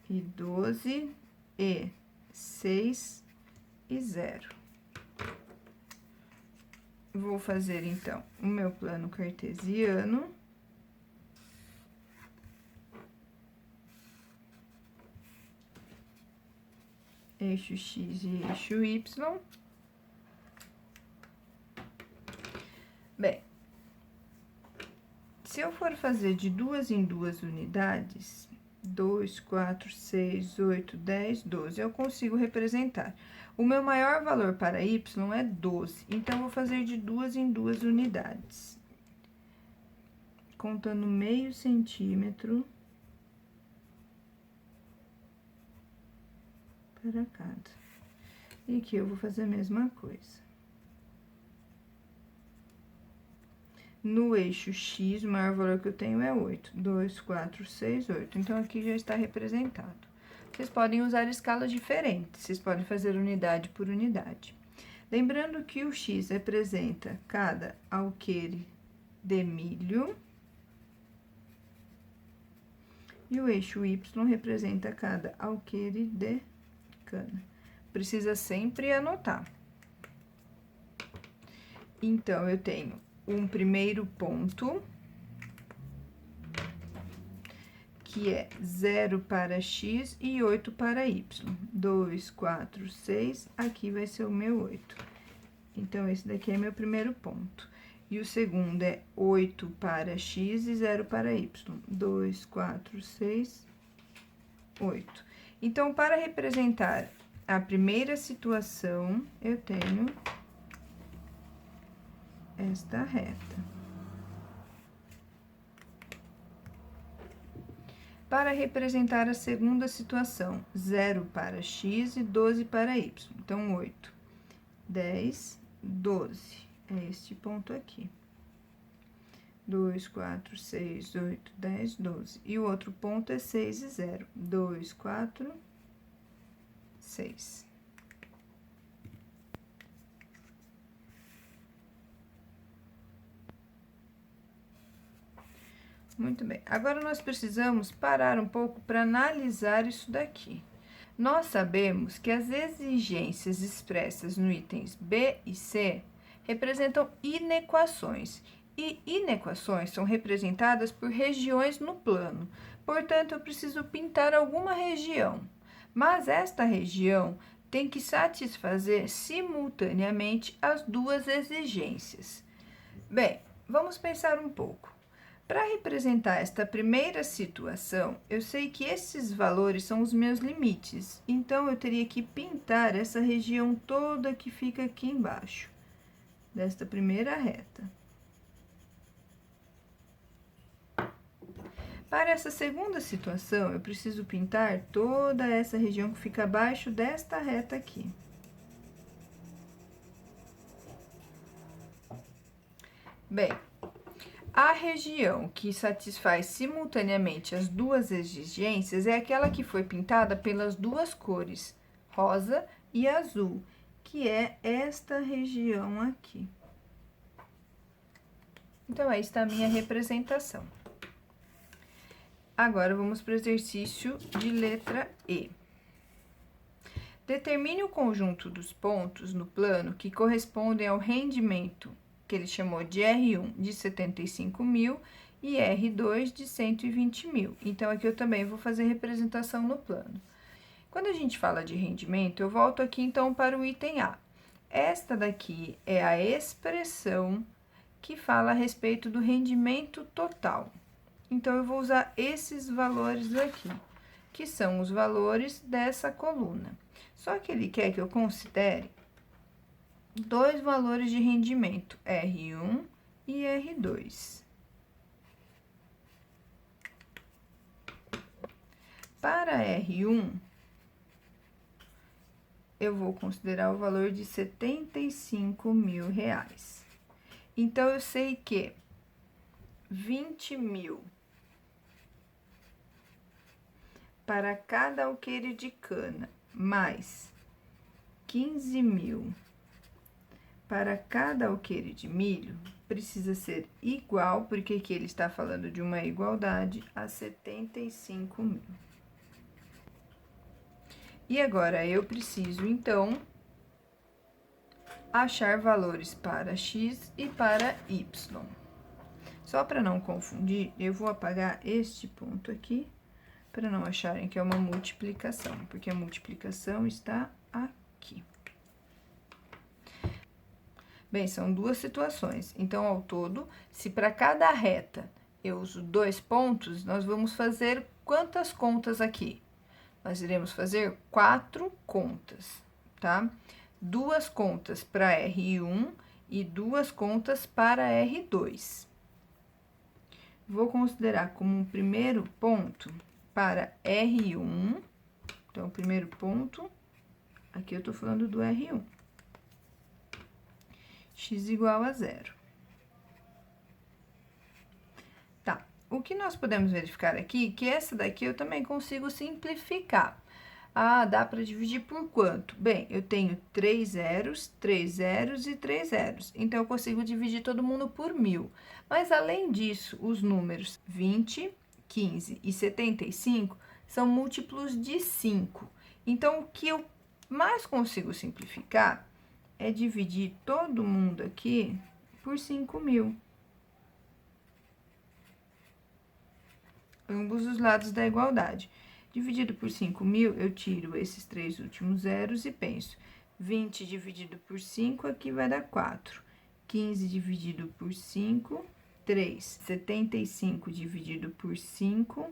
e 12 e 6 e 0. Vou fazer, então, o meu plano cartesiano. Eixo X e eixo Y. Bem, se eu for fazer de 2 em 2 unidades, 2, 4, 6, 8, 10, 12, eu consigo representar. O meu maior valor para y é 12, então, eu vou fazer de 2 em 2 unidades. Contando meio centímetro para cada. E aqui eu vou fazer a mesma coisa. No eixo X, o maior valor que eu tenho é 8. 2, 4, 6, 8. Então, aqui já está representado. Vocês podem usar escalas diferentes, vocês podem fazer unidade por unidade. Lembrando que o X representa cada alqueire de milho. E o eixo Y representa cada alqueire de cana. Precisa sempre anotar. Então, eu tenho um primeiro ponto, que é 0 para X e 8 para Y. 2, 4, 6, aqui vai ser o meu 8. Então, esse daqui é meu primeiro ponto. E o segundo é 8 para X e 0 para Y. 2, 4, 6, 8. Então, para representar a primeira situação, eu tenho esta reta. Para representar a segunda situação, 0 para X e 12 para Y. Então, 8, 10, 12. É este ponto aqui. 2, 4, 6, 8, 10, 12. E o outro ponto é 6 e 0. 2, 4, 6. Muito bem. Agora, nós precisamos parar um pouco para analisar isso daqui. Nós sabemos que as exigências expressas no itens B e C representam inequações. E inequações são representadas por regiões no plano. Portanto, eu preciso pintar alguma região. Mas esta região tem que satisfazer simultaneamente as duas exigências. Bem, vamos pensar um pouco. Para representar esta primeira situação, eu sei que esses valores são os meus limites. Então, eu teria que pintar essa região toda que fica aqui embaixo, desta primeira reta. Para essa segunda situação, eu preciso pintar toda essa região que fica abaixo desta reta aqui. Bem, a região que satisfaz simultaneamente as duas exigências é aquela que foi pintada pelas duas cores, rosa e azul, que é esta região aqui. Então, aí está a minha representação. Agora, vamos para o exercício de letra E. Determine o conjunto dos pontos no plano que correspondem ao rendimento que ele chamou de R1 de 75 mil e R2 de 120 mil. Então, aqui eu também vou fazer representação no plano. Quando a gente fala de rendimento, eu volto aqui, então, para o item A. Esta daqui é a expressão que fala a respeito do rendimento total. Então, eu vou usar esses valores aqui, que são os valores dessa coluna. Só que ele quer que eu considere dois valores de rendimento, R1 e R2. Para R1, eu vou considerar o valor de 75 mil reais. Então, eu sei que 20 mil para cada alqueire de cana, mais 15 mil para cada alqueire de milho, precisa ser igual, porque aqui ele está falando de uma igualdade, a 75 mil. E agora, eu preciso, então, achar valores para X e para Y. Só para não confundir, eu vou apagar este ponto aqui, para não acharem que é uma multiplicação, porque a multiplicação está aqui. Bem, são duas situações. Então, ao todo, se para cada reta eu uso 2 pontos, nós vamos fazer quantas contas aqui? Nós iremos fazer 4 contas, tá? 2 contas para R1 e 2 contas para R2. Vou considerar como um primeiro ponto para R1. Então, o primeiro ponto, aqui eu tô falando do R1. X igual a 0. Tá, o que nós podemos verificar aqui, que essa daqui eu também consigo simplificar. Ah, dá para dividir por quanto? Bem, eu tenho 3 zeros, 3 zeros e 3 zeros. Então, eu consigo dividir todo mundo por 1000. Mas, além disso, os números 20, 15 e 75 são múltiplos de 5. Então, o que eu mais consigo simplificar é dividir todo mundo aqui por 5.000. Ambos os lados da igualdade. Dividido por 5.000, eu tiro esses 3 últimos zeros e penso, 20 dividido por 5, aqui vai dar 4. 15 dividido por 5, 3. 75 dividido por 5,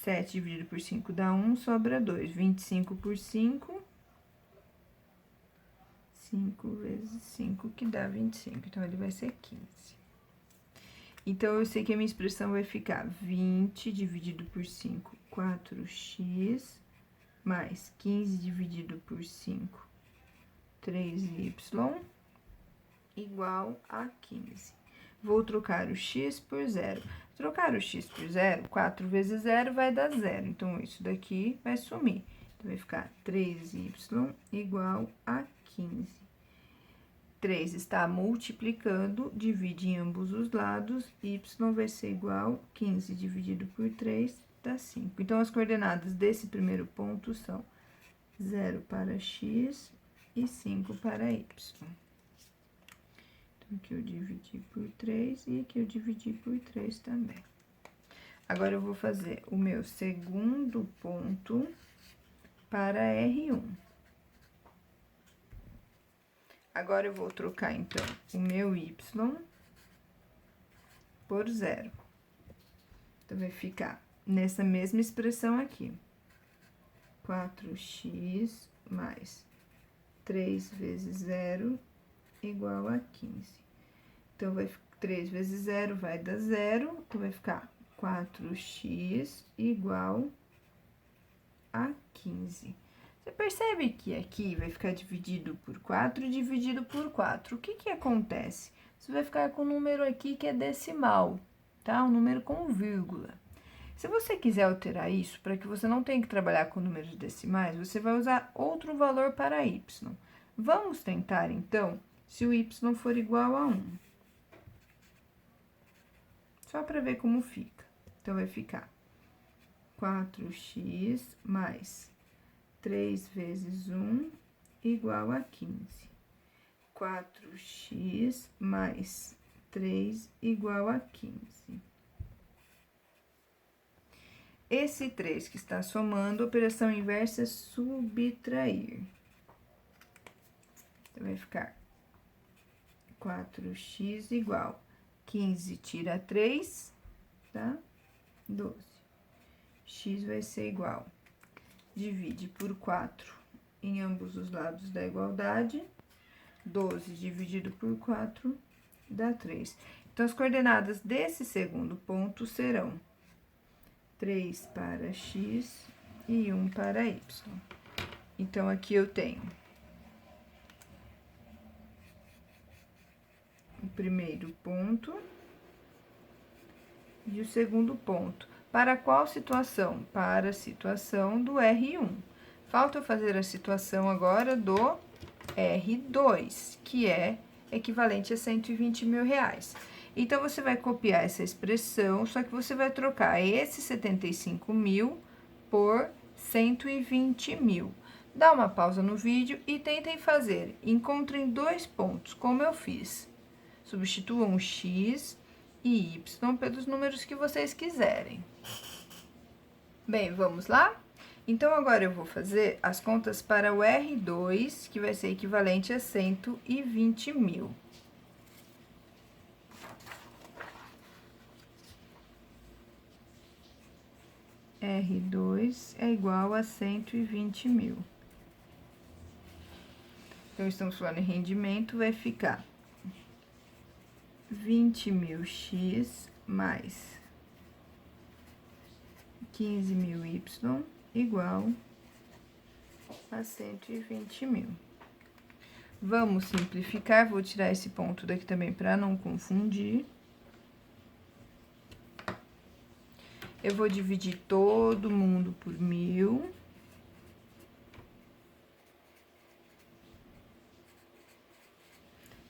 7 dividido por 5 dá 1, sobra 2. 25 por 5, 5 vezes 5, que dá 25. Então, ele vai ser 15. Então, eu sei que a minha expressão vai ficar 20 dividido por 5, 4x, mais 15 dividido por 5, 3y, igual a 15. Vou trocar o x por 0. Trocar o x por 0, 4 vezes 0 vai dar 0. Então, isso daqui vai sumir. Então, vai ficar 3y igual a 15. 3 está multiplicando, divide em ambos os lados, y vai ser igual a 15 dividido por 3, dá 5. Então, as coordenadas desse primeiro ponto são 0 para x e 5 para y. Então, aqui eu dividi por 3 e aqui eu dividi por 3 também. Agora, eu vou fazer o meu segundo ponto para R1. Agora, eu vou trocar, então, o meu y por 0. Então, vai ficar nessa mesma expressão aqui. 4x mais 3 vezes 0 igual a 15. Então, 3 vezes 0 vai dar 0. Então, vai ficar 4x igual a 15. Você percebe que aqui vai ficar dividido por 4 e dividido por 4. O que que acontece? Você vai ficar com um número aqui que é decimal, tá? Um número com vírgula. Se você quiser alterar isso, para que você não tenha que trabalhar com números decimais, você vai usar outro valor para y. Vamos tentar, então, se o y for igual a 1. Só para ver como fica. Então, vai ficar 4x mais 3 vezes 1 igual a 15. 4x mais 3 igual a 15. Esse 3 que está somando, a operação inversa é subtrair. Então, vai ficar 4x igual 15 tira 3, tá? 12. X vai ser igual, divide por 4 em ambos os lados da igualdade, 12 dividido por 4 dá 3. Então, as coordenadas desse segundo ponto serão 3 para x e 1 para y. Então, aqui eu tenho o primeiro ponto e o segundo ponto. Para qual situação? Para a situação do R1. Falta eu fazer a situação agora do R2, que é equivalente a 120 mil reais. Então, você vai copiar essa expressão, só que você vai trocar esse 75 mil por 120 mil. Dá uma pausa no vídeo e tentem fazer. Encontrem 2 pontos, como eu fiz. Substituam x e y pelos números que vocês quiserem. Bem, vamos lá? Então, agora eu vou fazer as contas para o R2, que vai ser equivalente a 120 mil. R2 é igual a 120 mil. Então, estamos falando em rendimento, vai ficar 20.000x mais 15.000y igual a 120 mil. Vamos simplificar, vou tirar esse ponto daqui também para não confundir. Eu vou dividir todo mundo por 1.000.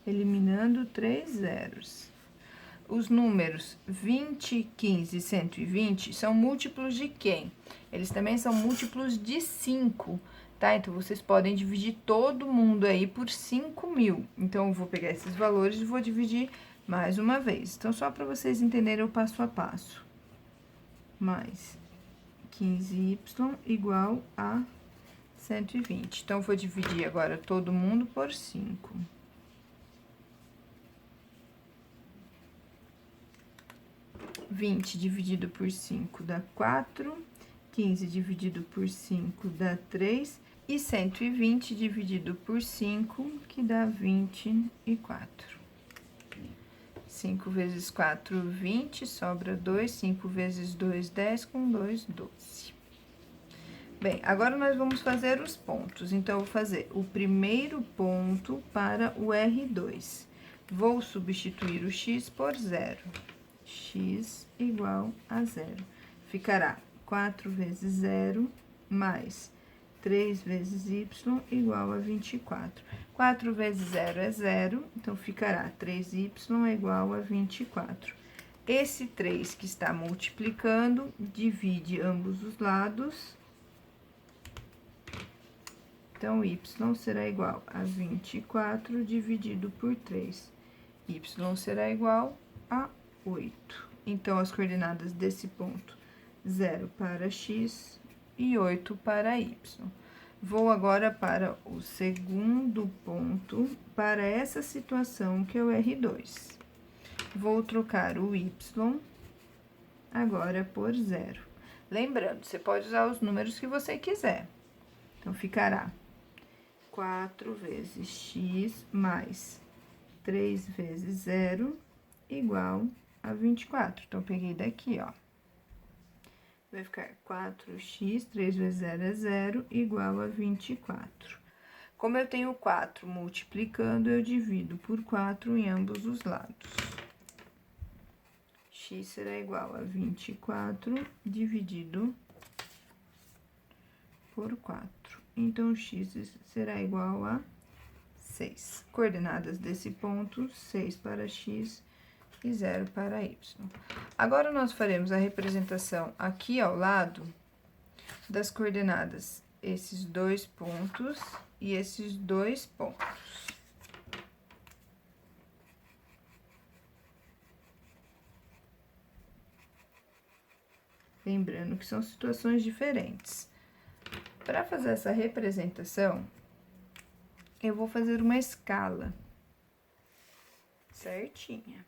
Eliminando 3 zeros. Os números 20, 15 e 120 são múltiplos de quem? Eles também são múltiplos de 5, tá? Então, vocês podem dividir todo mundo aí por 5.000. Então, eu vou pegar esses valores e vou dividir mais uma vez. Então, só para vocês entenderem o passo a passo. Mais 15y igual a 120. Então, vou dividir agora todo mundo por 5. 20 dividido por 5 dá 4, 15 dividido por 5 dá 3, e 120 dividido por 5, que dá 24. 5 vezes 4, 20, sobra 2, 5 vezes 2, 10, com 2, 12. Bem, agora nós vamos fazer os pontos. Então, eu vou fazer o primeiro ponto para o R2. Vou substituir o x por 0. X igual a 0. Ficará 4 vezes 0 mais 3 vezes y igual a 24. 4 vezes 0 é 0, então ficará 3y é igual a 24. Esse 3 que está multiplicando, divide ambos os lados. Então, y será igual a 24 dividido por 3. Y será igual a 8. Então, as coordenadas desse ponto, 0 para x e 8 para y. Vou agora para o segundo ponto, para essa situação que é o R2. Vou trocar o y agora por 0. Lembrando, você pode usar os números que você quiser. Então, ficará 4 vezes x mais 3 vezes 0 igual a 24. Então, peguei daqui, ó. Vai ficar 4x, 3 vezes 0 é 0, igual a 24. Como eu tenho 4 multiplicando, eu divido por 4 em ambos os lados. X será igual a 24 dividido por 4. Então, x será igual a 6. Coordenadas desse ponto, 6 para x e 0 para y. Agora, nós faremos a representação aqui ao lado das coordenadas, esses dois pontos e esses dois pontos. Lembrando que são situações diferentes. Para fazer essa representação, eu vou fazer uma escala certinha.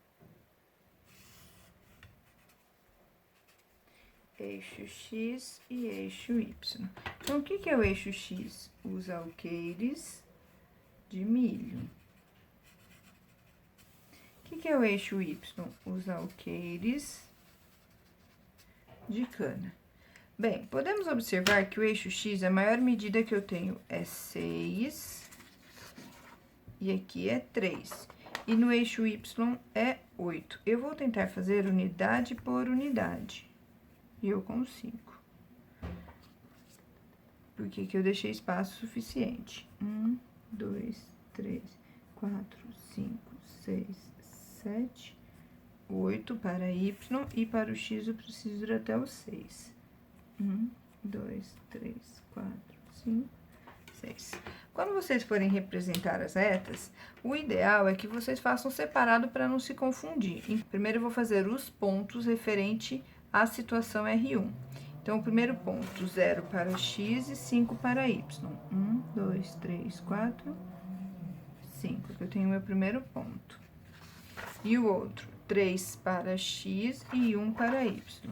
Eixo X e eixo Y. Então, o que é o eixo X? Os alqueires de milho. O que é o eixo Y? Os alqueires de cana. Bem, podemos observar que o eixo X, a maior medida que eu tenho é 6, e aqui é 3. E no eixo Y é 8. Eu vou tentar fazer unidade por unidade. E eu consigo. Porque que eu deixei espaço suficiente. 1, 2, 3, 4, 5, 6, 7, 8 para Y. E para o X eu preciso ir até o 6. 1, 2, 3, 4, 5, 6. Quando vocês forem representar as retas, o ideal é que vocês façam separado para não se confundir. Primeiro eu vou fazer os pontos referente à situação R1. Então, o primeiro ponto, 0 para x e 5 para y. 1, 2, 3, 4, 5, que eu tenho meu primeiro ponto. E o outro, 3 para x e 1 para y.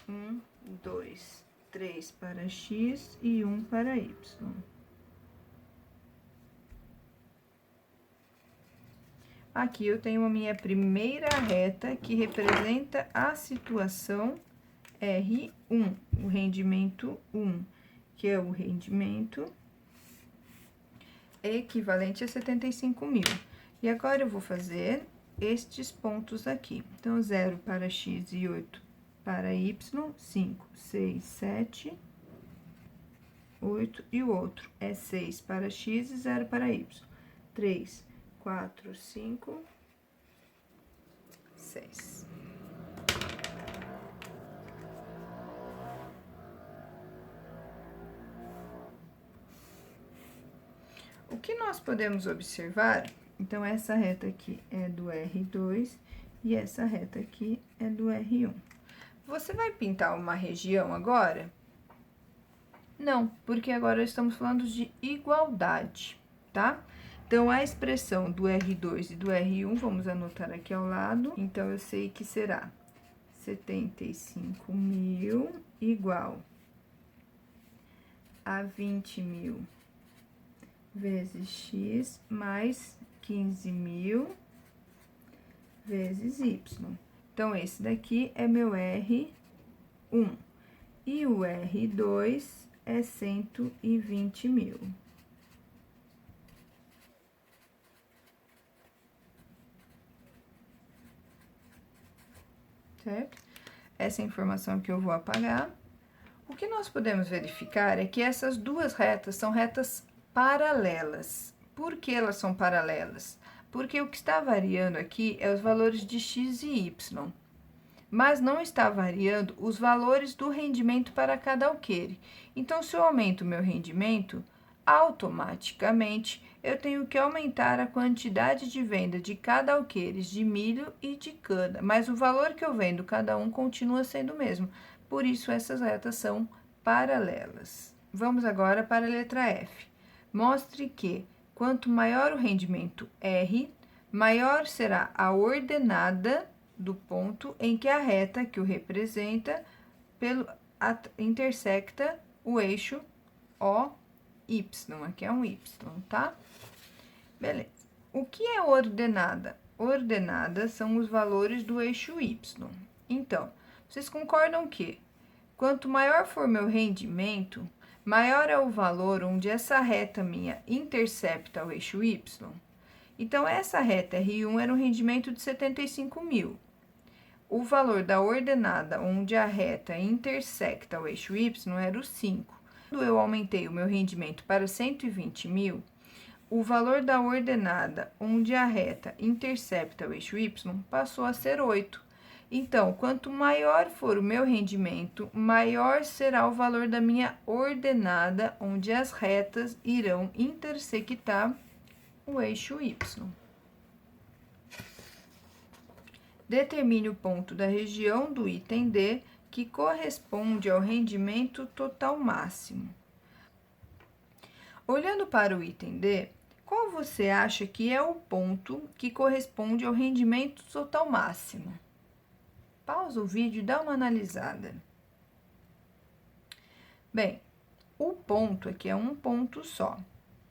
1, 2, 3 para x e 1 para y. Aqui eu tenho a minha primeira reta que representa a situação R1, o rendimento 1, que é o rendimento equivalente a 75 mil. E agora eu vou fazer estes pontos aqui. Então, 0 para x e 8 para y, 5, 6, 7, 8, e o outro é 6 para x e 0 para y. 3, 4, 5, 6. O que nós podemos observar, então, essa reta aqui é do R2 e essa reta aqui é do R1. Você vai pintar uma região agora? Não, porque agora estamos falando de igualdade, tá? Então, a expressão do R2 e do R1, vamos anotar aqui ao lado. Então, eu sei que será 75 mil igual a 20 mil vezes x mais 15 mil vezes y. Então, esse daqui é meu R1. E o R2 é 120 mil. Certo? Essa informação que eu vou apagar. O que nós podemos verificar é que essas duas retas são retas paralelas. Por que elas são paralelas? Porque o que está variando aqui é os valores de x e y, mas não está variando os valores do rendimento para cada alqueire. Então, se eu aumento o meu rendimento, automaticamente eu tenho que aumentar a quantidade de venda de cada alqueire de milho e de cana, mas o valor que eu vendo cada um continua sendo o mesmo. Por isso, essas retas são paralelas. Vamos agora para a letra F. Mostre que, quanto maior o rendimento R, maior será a ordenada do ponto em que a reta que o representa intersecta o eixo OY. Aqui é um Y, tá? Beleza. O que é ordenada? Ordenada são os valores do eixo Y. Então, vocês concordam que, quanto maior for meu rendimento, maior é o valor onde essa reta minha intercepta o eixo Y? Então, essa reta R1 era um rendimento de 75 mil. O valor da ordenada onde a reta intersecta o eixo Y era o 5. Quando eu aumentei o meu rendimento para 120 mil, o valor da ordenada onde a reta intercepta o eixo Y passou a ser 8. Então, quanto maior for o meu rendimento, maior será o valor da minha ordenada onde as retas irão intersectar o eixo Y. Determine o ponto da região do item D que corresponde ao rendimento total máximo. Olhando para o item D, qual você acha que é o ponto que corresponde ao rendimento total máximo? Pausa o vídeo e dá uma analisada. Bem, o ponto aqui é um ponto só.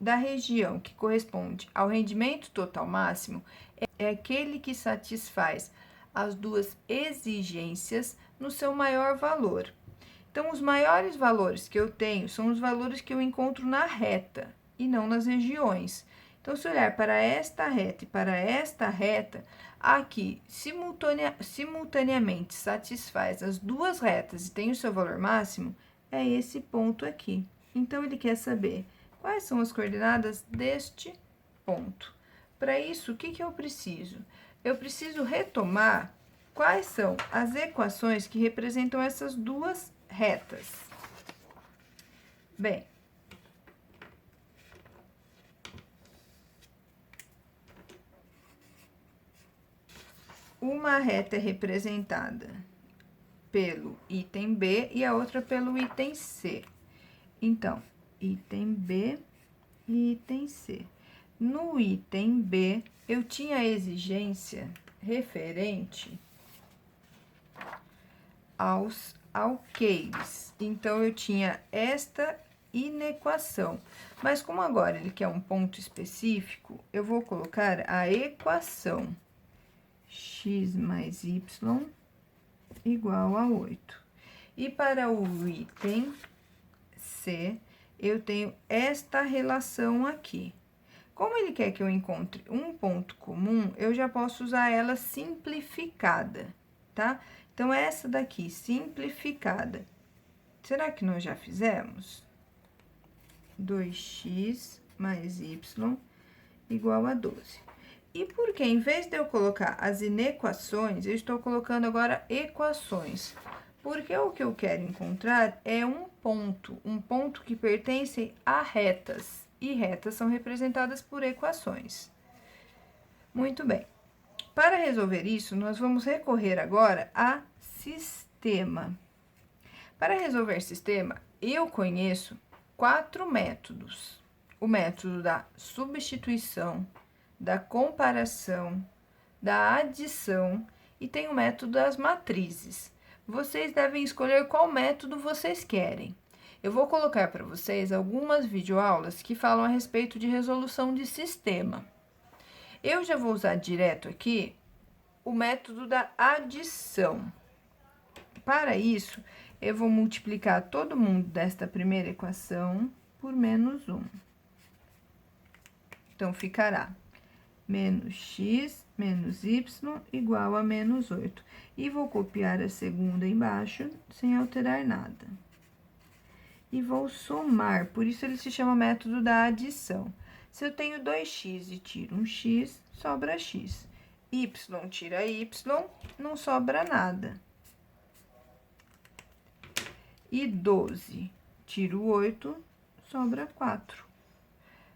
Da região que corresponde ao rendimento total máximo é aquele que satisfaz as duas exigências no seu maior valor. Então, os maiores valores que eu tenho são os valores que eu encontro na reta e não nas regiões. Então, se olhar para esta reta e para esta reta, aqui simultaneamente satisfaz as duas retas e tem o seu valor máximo, é esse ponto aqui. Então, ele quer saber quais são as coordenadas deste ponto. Para isso, o que eu preciso? Eu preciso retomar quais são as equações que representam essas duas retas. Bem, uma reta é representada pelo item B e a outra pelo item C. Então, item B e item C. No item B, eu tinha a exigência referente alqueires. Então, eu tinha esta inequação. Mas como agora ele quer um ponto específico, eu vou colocar a equação x mais y igual a 8. E para o item C, eu tenho esta relação aqui. Como ele quer que eu encontre um ponto comum, eu já posso usar ela simplificada, tá? Então, essa daqui, simplificada. Será que nós já fizemos? 2x mais y igual a 12. E por que, em vez de eu colocar as inequações, eu estou colocando agora equações? Porque o que eu quero encontrar é um ponto que pertence a retas. E retas são representadas por equações. Muito bem. Para resolver isso, nós vamos recorrer agora a sistema. Para resolver sistema, eu conheço 4 métodos. O método da substituição, da comparação, da adição e tem o método das matrizes. Vocês devem escolher qual método vocês querem. Eu vou colocar para vocês algumas videoaulas que falam a respeito de resolução de sistema. Eu já vou usar direto aqui o método da adição. Para isso, eu vou multiplicar todo mundo desta primeira equação por menos 1. Então, ficará menos x menos y igual a menos 8. E vou copiar a segunda embaixo, sem alterar nada. E vou somar, por isso ele se chama método da adição. Se eu tenho 2x e tiro um x, sobra x. Y tira y, não sobra nada. E 12, tiro 8, sobra 4.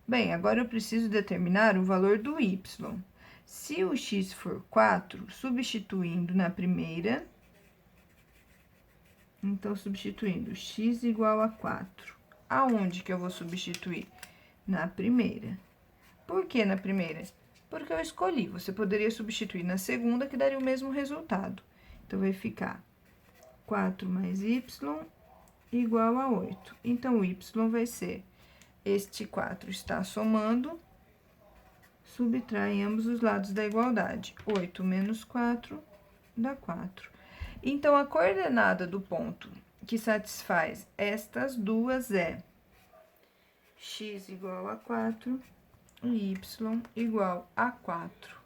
Bem, agora eu preciso determinar o valor do y. Se o x for 4, substituindo na primeira, então, substituindo x igual a 4. Aonde que eu vou substituir? Na primeira. Por que na primeira? Porque eu escolhi. Você poderia substituir na segunda, que daria o mesmo resultado. Então, vai ficar 4 mais y igual a 8. Então, o y vai ser, este 4 está somando, subtrai em ambos os lados da igualdade. 8 menos 4 dá 4. Então, a coordenada do ponto que satisfaz estas duas é x igual a 4 e y igual a 4.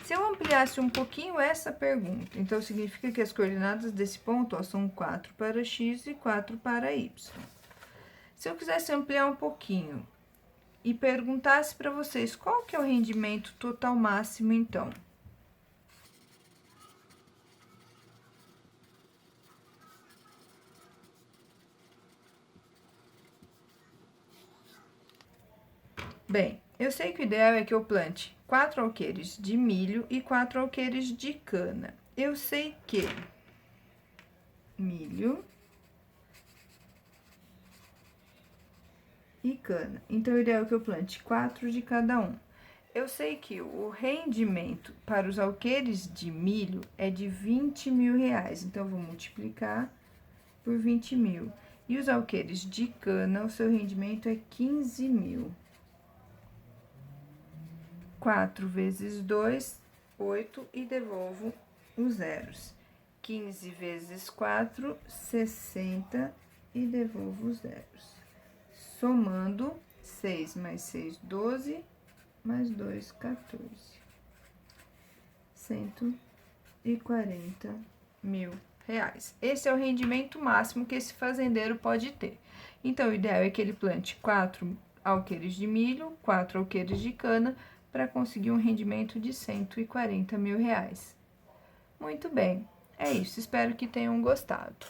Se eu ampliasse um pouquinho essa pergunta, então significa que as coordenadas desse ponto, ó, são 4 para x e 4 para y. Se eu quisesse ampliar um pouquinho e perguntasse para vocês qual que é o rendimento total máximo, então? Bem, eu sei que o ideal é que eu plante 4 alqueires de milho e 4 alqueires de cana. Eu sei que milho e cana. Então, o ideal é que eu plante 4 de cada um. Eu sei que o rendimento para os alqueires de milho é de 20 mil reais. Então, eu vou multiplicar por 20 mil. E os alqueires de cana, o seu rendimento é 15 mil. 4 vezes 2, 8, e devolvo os zeros. 15 vezes 4, 60, e devolvo os zeros. Somando, 6 mais 6, 12, mais 2, 14. 140 mil reais. Esse é o rendimento máximo que esse fazendeiro pode ter. Então, o ideal é que ele plante 4 alqueires de milho, 4 alqueires de cana, para conseguir um rendimento de 140 mil reais. Muito bem, é isso. Espero que tenham gostado.